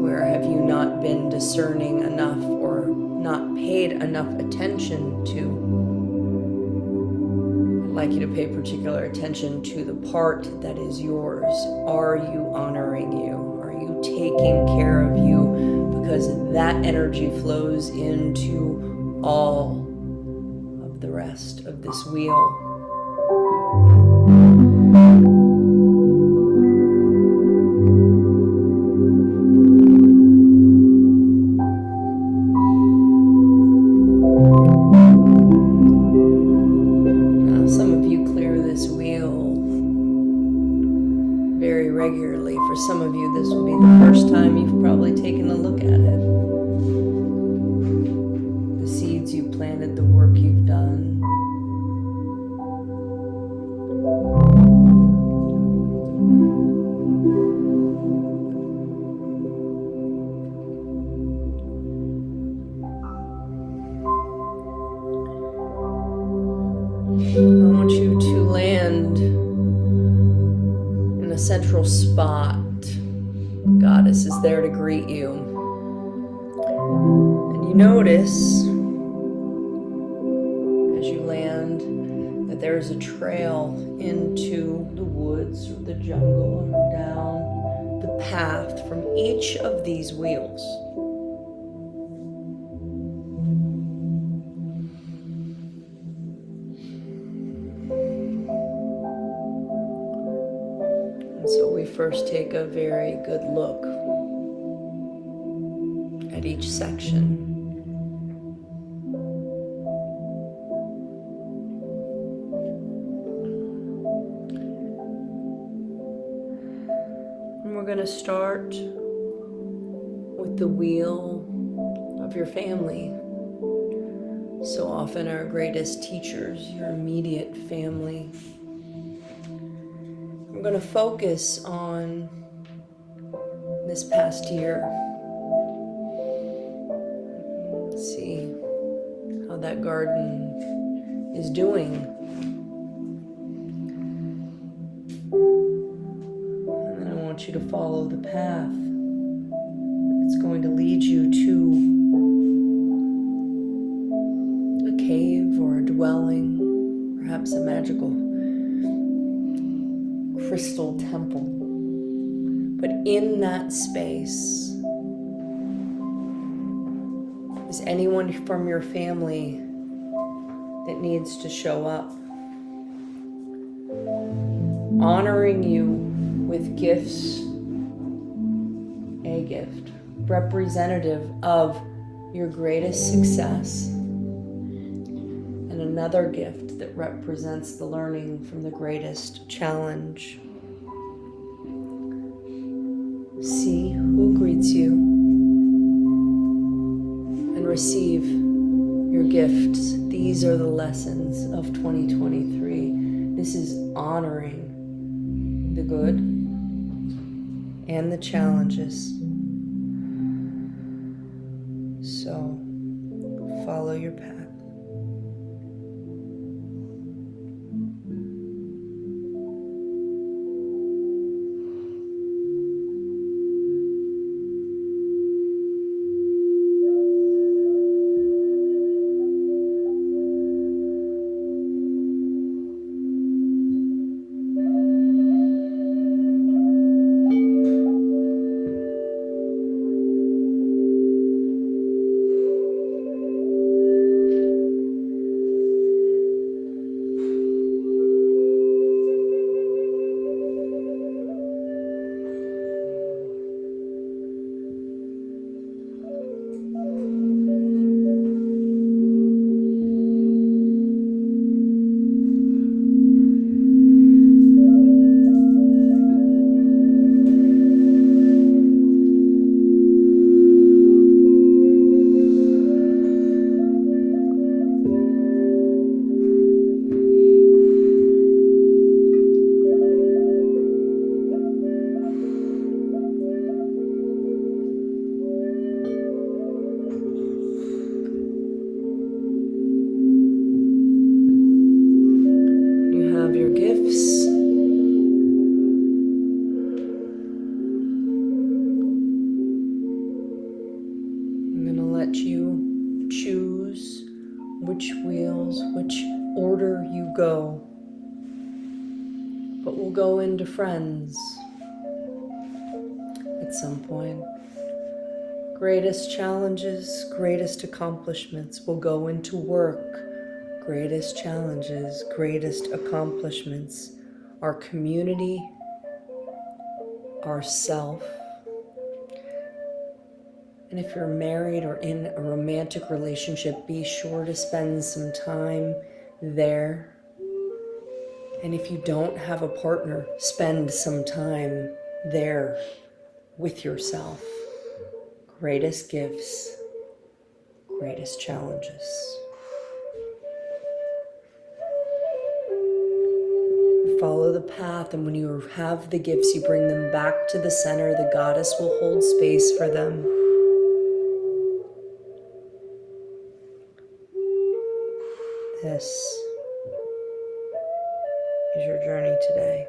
Where have you not been discerning enough or not paid enough attention to? I'd like you to pay particular attention to the part that is yours. Are you honoring you? Are you taking care of you? Because that energy flows into all of the rest of this wheel. Regularly. For some of you, this will be the first time you've probably taken a look at it. The seeds you planted, the work you've done. I want you to land in a central spot. The goddess is there to greet you. And you notice, as you land, that there is a trail into the woods or the jungle or down the path from each of these wheels. So we first take a very good look at each section. And we're going to start with the wheel of your family. So often our greatest teachers, your immediate family. I'm going to focus on this past year. See how that garden is doing. And then I want you to follow the path. It's going to lead you to a cave or a dwelling, perhaps a magical crystal temple. But in that space, is anyone from your family that needs to show up? Honoring you with gifts, a gift, representative of your greatest success, and another gift that represents the learning from the greatest challenge. See who greets you and receive your gifts. These are the lessons of 2023. This is honoring the good and the challenges. So follow your path. let you choose which wheels, which order you go. But we'll go into friends at some point. Greatest challenges, greatest accomplishments will go into work. Greatest challenges, greatest accomplishments. Our community, our self. And if you're married or in a romantic relationship, be sure to spend some time there. And if you don't have a partner, spend some time there with yourself. Greatest gifts, greatest challenges. Follow the path, and when you have the gifts, you bring them back to the center. The goddess will hold space for them. This is your journey today.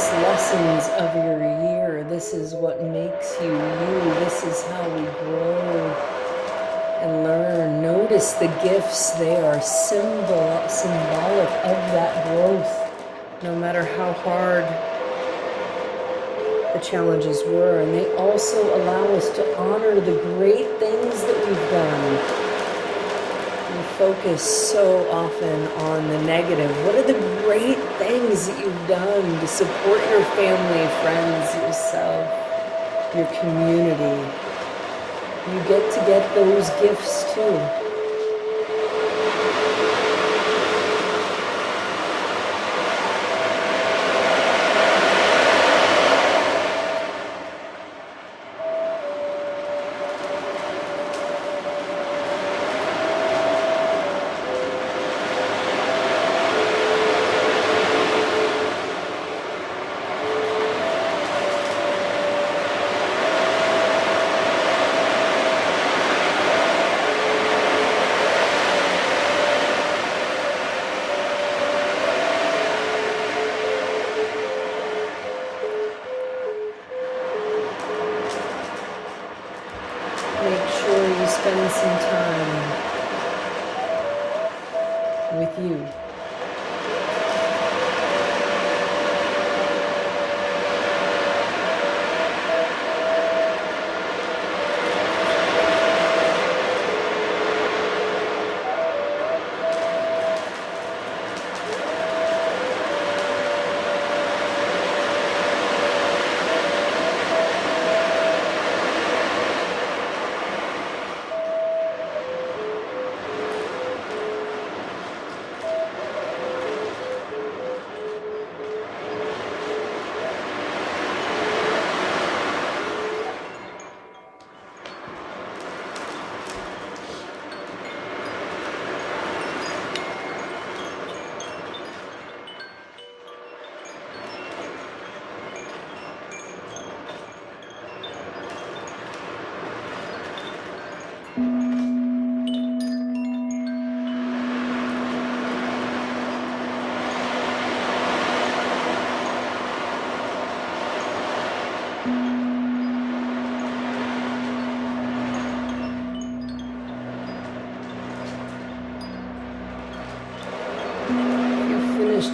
Lessons of your year. This is what makes you you. This is how we grow and learn. Notice the gifts. They are symbolic of that growth, no matter how hard the challenges were. And they also allow us to honor the great things that we've done. We focus so often on the negative. What are the great things that you've done to support your family, friends, yourself, your community? You get those gifts too. spend some time with you.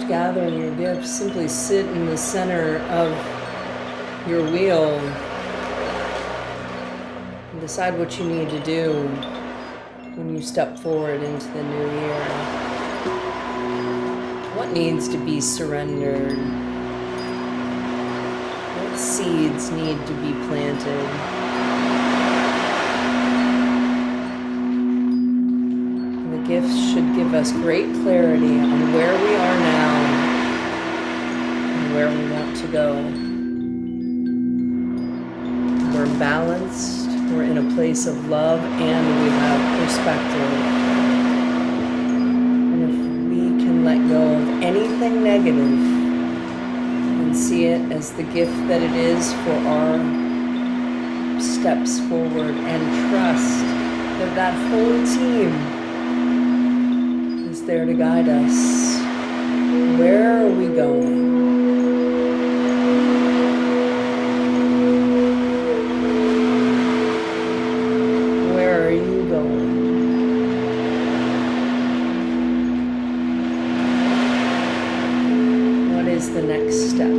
Gathering your gifts, simply sit in the center of your wheel and decide what you need to do when you step forward into the new year. What needs to be surrendered? What seeds need to be planted? Gifts should give us great clarity on where we are now and where we want to go. We're balanced, we're in a place of love, and we have perspective. And if we can let go of anything negative and see it as the gift that it is for our steps forward, and trust that that whole team there to guide us. Where are we going? Where are you going? What is the next step?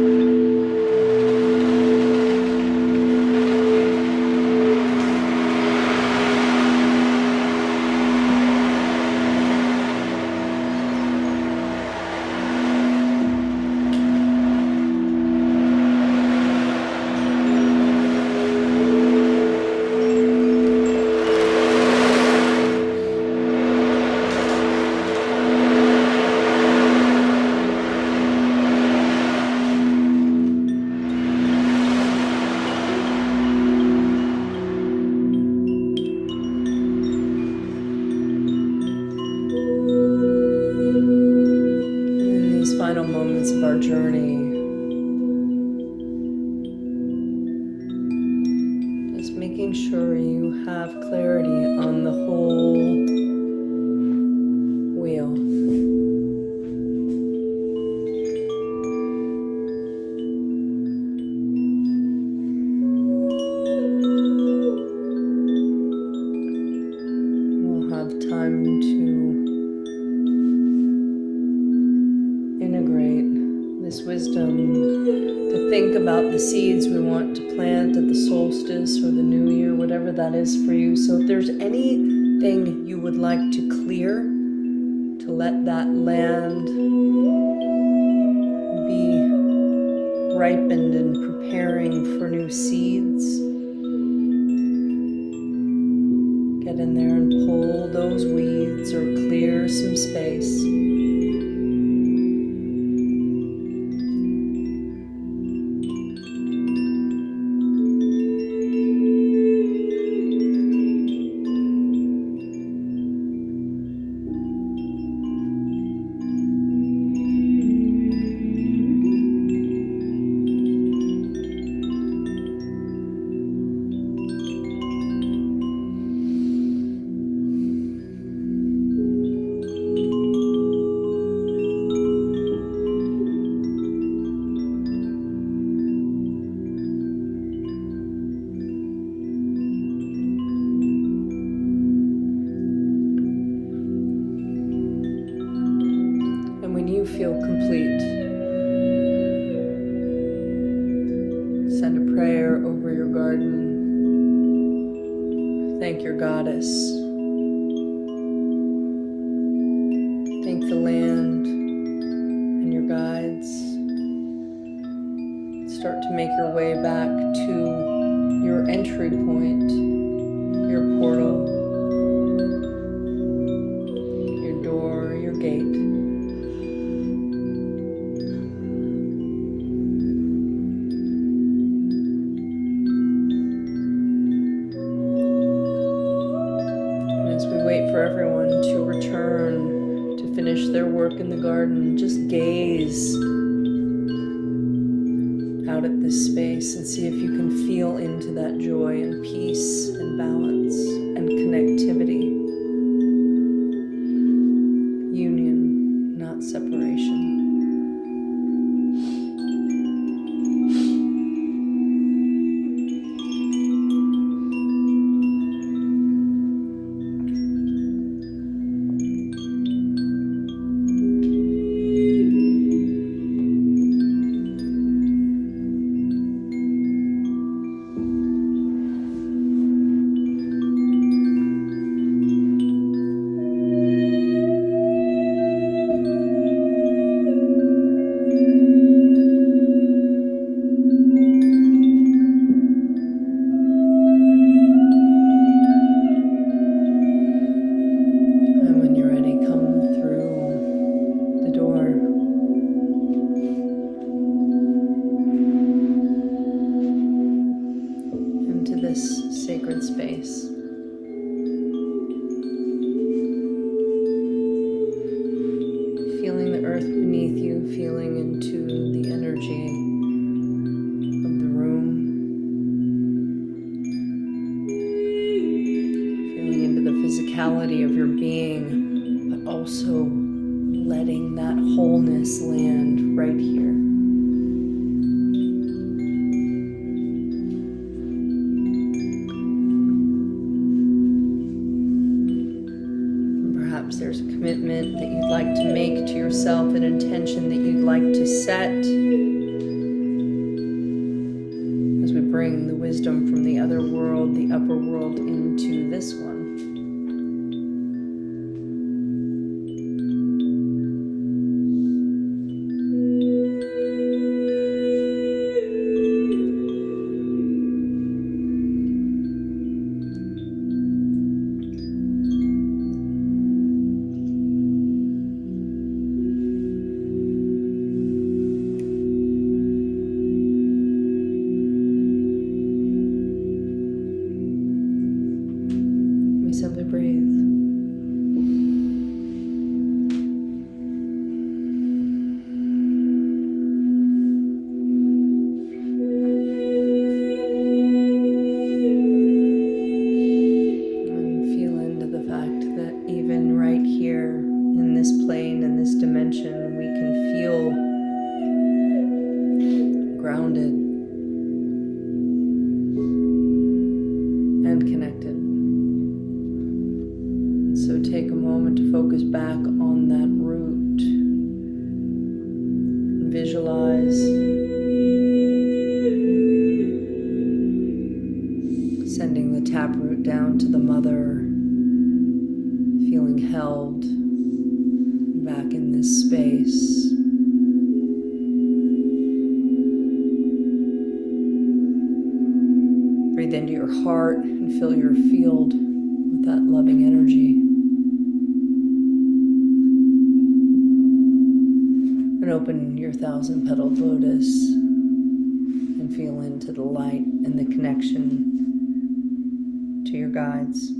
The seeds we want to plant at the solstice or the new year, whatever that is for you. So if there's anything you would like to clear, to let that land be ripened and preparing for new seeds, get in there and pull those weeds or clear some space. garden. Thank your goddess. Thank the land and your guides. Start to make your way back to your entry point, your portal, your door, your gate. And as we wait for everyone to return to finish their work in the garden, just gaze out at this space and see if you can feel into that joy and peace and balance and connectivity. Union, not separation. Sacred space. Feeling the earth beneath you, feeling into the energy of the room. Feeling into the physicality of your being, but also letting that wholeness land right here. There's a commitment that you'd like to make to yourself, an intention that you'd like to set as we bring the wisdom from the other world, the upper world, into this one. Simply breathe. And feel into the fact that even right here in this plane, in this dimension, we can feel grounded and connected. So take a moment to focus back on that root and visualize sending the taproot down to the mother, feeling held back in this space. Breathe into your heart and fill your field with that loving energy. And open your 1,000-petaled lotus and feel into the light and the connection to your guides.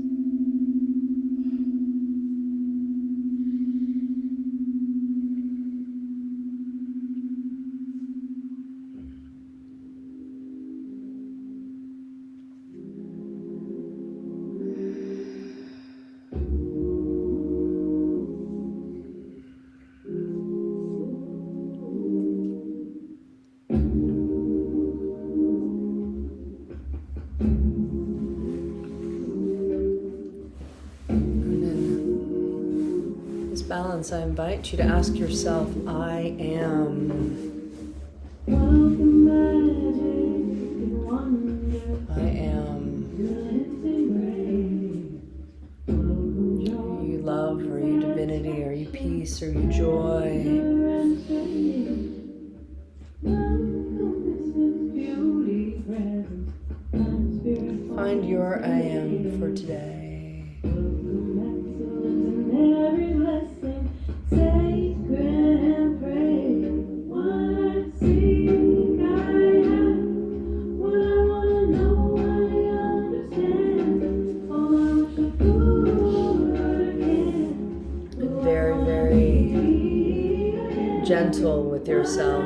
Balance, I invite you to ask yourself, I am. I Find your I am for today. Very, very gentle with yourself.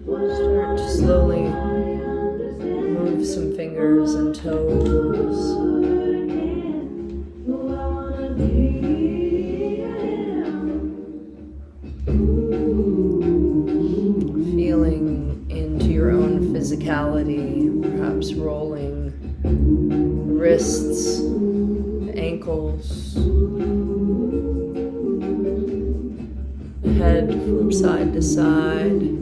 Start to slowly move some fingers and toes. Feeling into your own physicality, perhaps rolling wrists, ankles, head from side to side.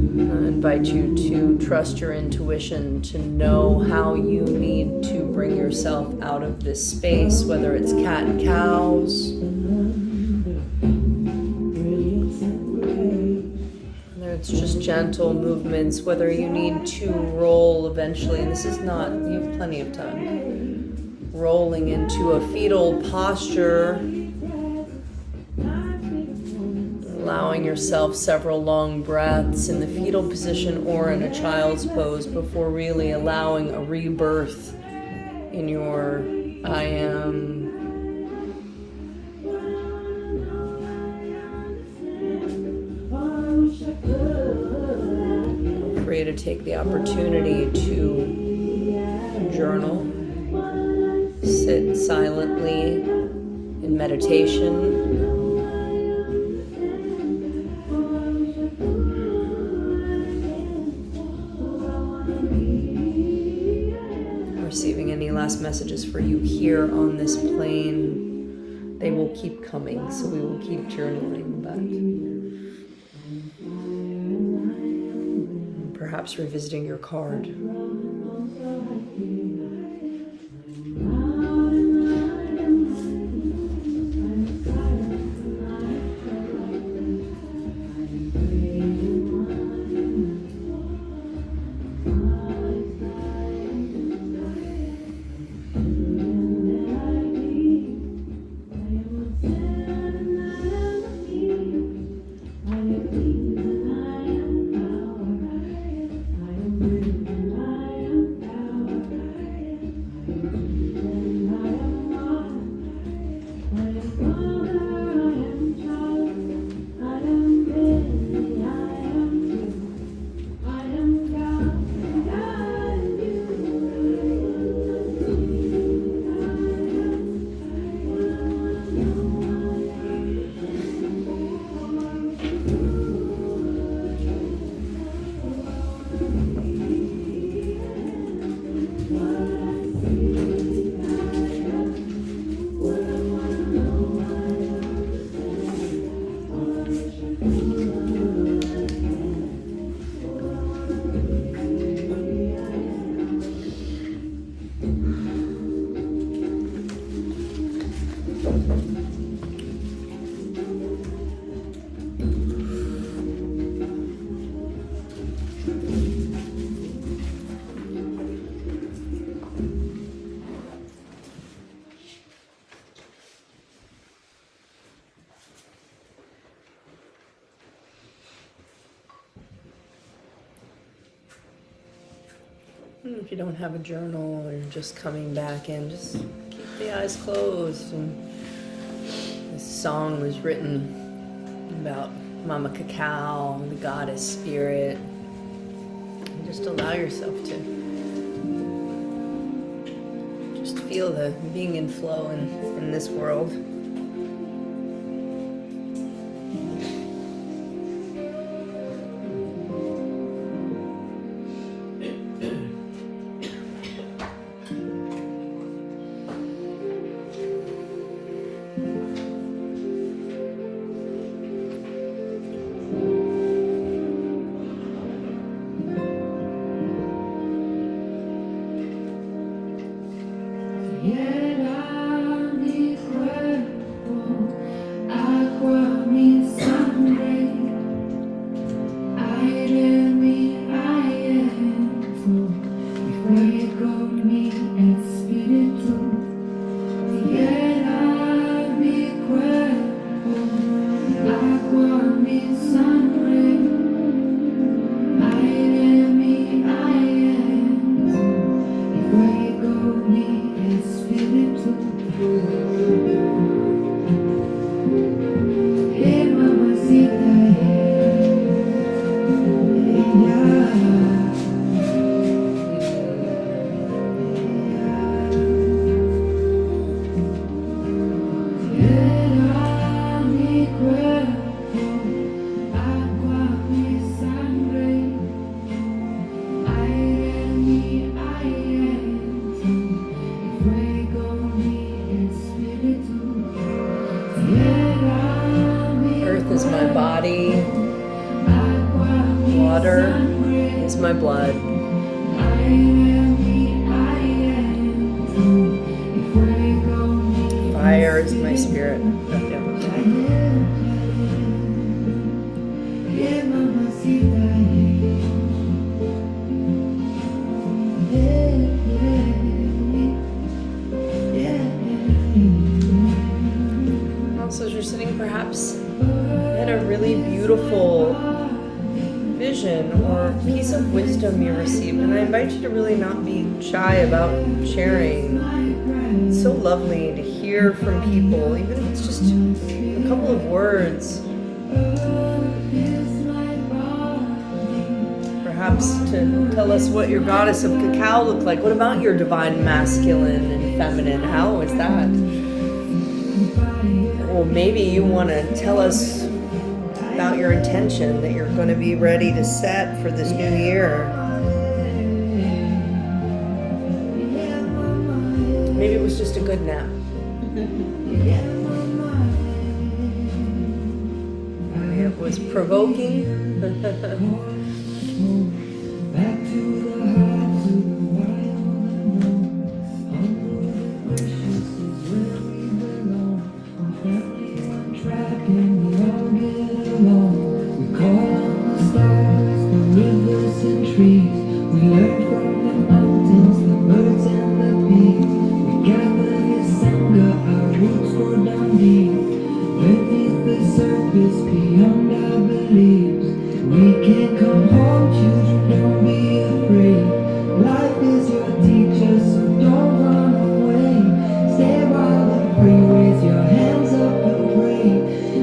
I invite you to trust your intuition, to know how you need to bring yourself out of this space, whether it's cat and cows, whether it's just gentle movements, whether you need to roll eventually, and this is not, you have plenty of time, rolling into a fetal posture, allowing yourself several long breaths in the fetal position or in a child's pose before really allowing a rebirth in your I am. Feel free to take the opportunity to journal, sit silently in meditation. Receiving any last messages for you here on this plane. They will keep coming, so we will keep journaling, but perhaps revisiting your card. If you don't have a journal or you're just coming back in, just keep the eyes closed. And this song was written about Mama Cacao, the goddess spirit. And just allow yourself to just feel the being in flow in this world. Yeah, I need Agua mi sangre, aire mi aliento, y fuego mi espíritu. Mamacita, era mi cuerpo, agua mi sangre, aire mi aliento, y fuego mi espíritu. Earth is my body. Water is my blood. Fire is my spirit. Also, as you're sitting perhaps in a really beautiful vision or piece of wisdom you received, and I invite you to really not be shy about sharing. It's so lovely to hear from people, even if it's just a couple of words. Perhaps to tell us what your goddess of cacao looked like. What about your divine masculine and feminine? How is that? Or maybe you want to tell us about your intention that you're going to be ready to set for this new year. Maybe it was just a good nap. Maybe it was provoking. Back to the heart, to the wild unknown. Wishes is where we belong. I'm family, one track, and we all get along. We call on the stars, the rivers and trees. We learn from the mountains, the birds and the bees. We gather this anger, our roots go down deep. Beneath the surface, beyond our beliefs. We can come home, children, don't be afraid. Life is your teacher, so don't run away. Stay wild and free, raise your hands up and pray.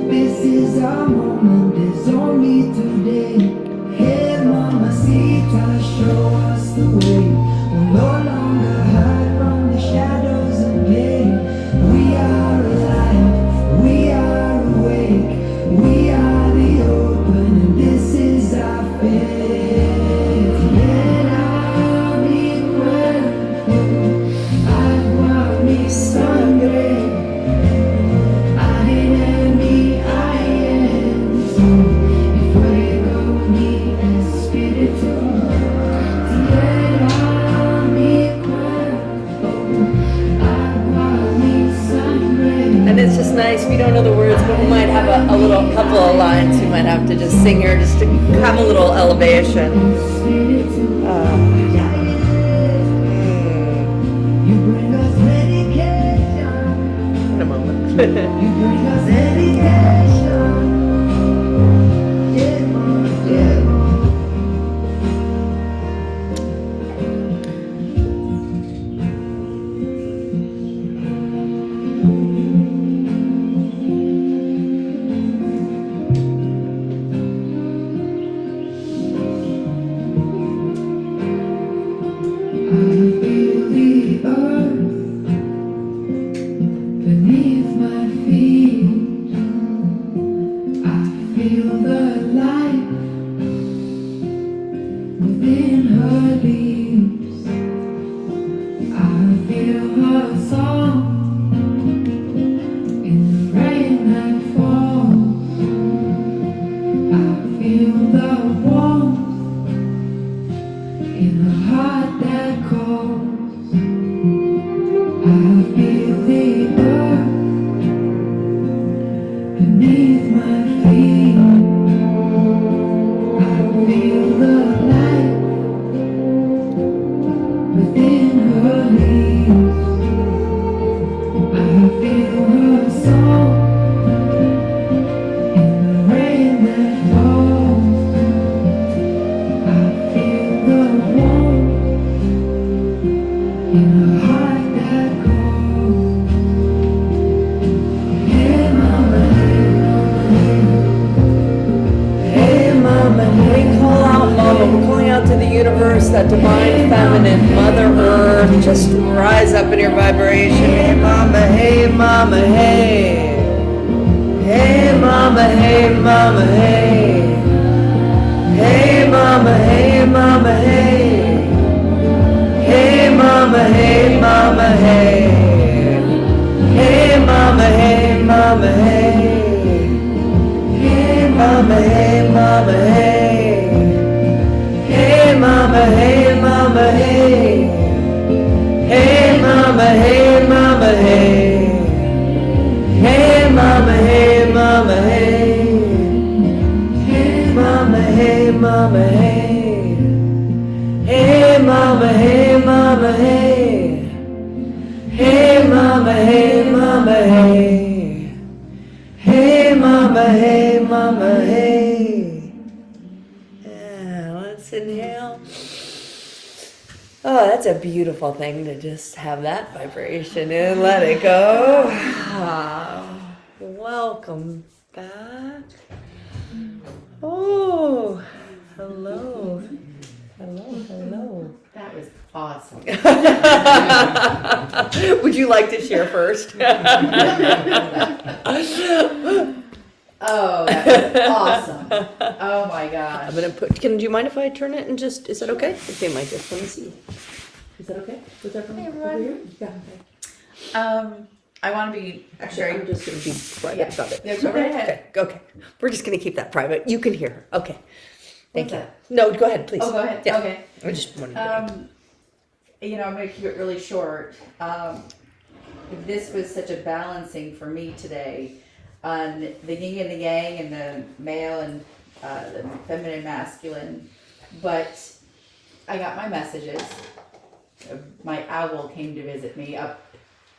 This is our moment, there's only today. Hey mamacita, show us the way. We'll no longer hide from the shadows of pain. We are alive, we are awake. We are the open, and this is our faith. Llena mi cuerpo, agua mi sangre, aire mi aliento, y fuego mi espíritu. Llena mi cuerpo, agua mi sangre. And it's just nice, we don't know the words, but we might have a little couple of lines you might have to just sing here just to have a little elevation. You bring us medication. In a moment. You bring us medication. Yeah, yeah. I feel the earth beneath my feet. out to the universe, that divine feminine, Mother Earth. Just rise up in your vibration. Hey mama, hey mama, hey. Hey mama, hey mama, hey. Hey mama, hey mama, hey. Hey mama, hey mama, hey. Hey mama, hey mama, hey. Hey mama, hey mama, hey. Hey mama, hey mama, hey. Hey mama, hey mama, hey. Hey mama, hey mama, hey. Hey mama, hey mama, hey. Hey mama, hey mama, hey. Hey mama, hey mama, hey. Hey mama, hey mama, hey. Yeah, let's inhale. Oh, that's a beautiful thing to just have that vibration and let it go. Ah, welcome back. Oh, hello. Hello. That was awesome. Would you like to share first? Oh, that was awesome. Oh my gosh. I'm gonna put. Do you mind if I turn it and just? Is that okay? Okay, Mike. Just let me see. Is that okay? Was that from over here? Yeah. I want to be Actually, I'm just gonna be private Yeah. about it. Yeah, go right ahead. Okay. We're just gonna keep that private. You can hear her. Okay. Thank What's you. that? No, go ahead, please. Oh, go ahead. Yeah. Okay. I just wanted to. I'm going to keep it really short. This was such a balancing for me today on the yin and the yang and the male and the feminine masculine. But I got my messages. My owl came to visit me up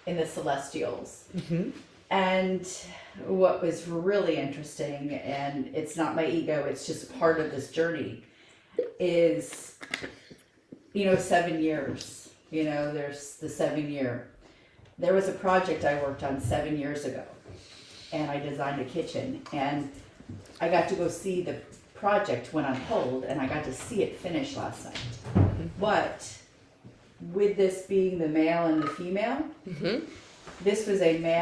in the celestials. Mm-hmm. And what was really interesting, and it's not my ego, it's just part of this journey, is, 7 years. There's the 7 year. There was a project I worked on 7 years ago, and I designed a kitchen, and I got to go see the project went on hold, and I got to see it finish last night. But with this being the male and the female, Mm-hmm. this was a male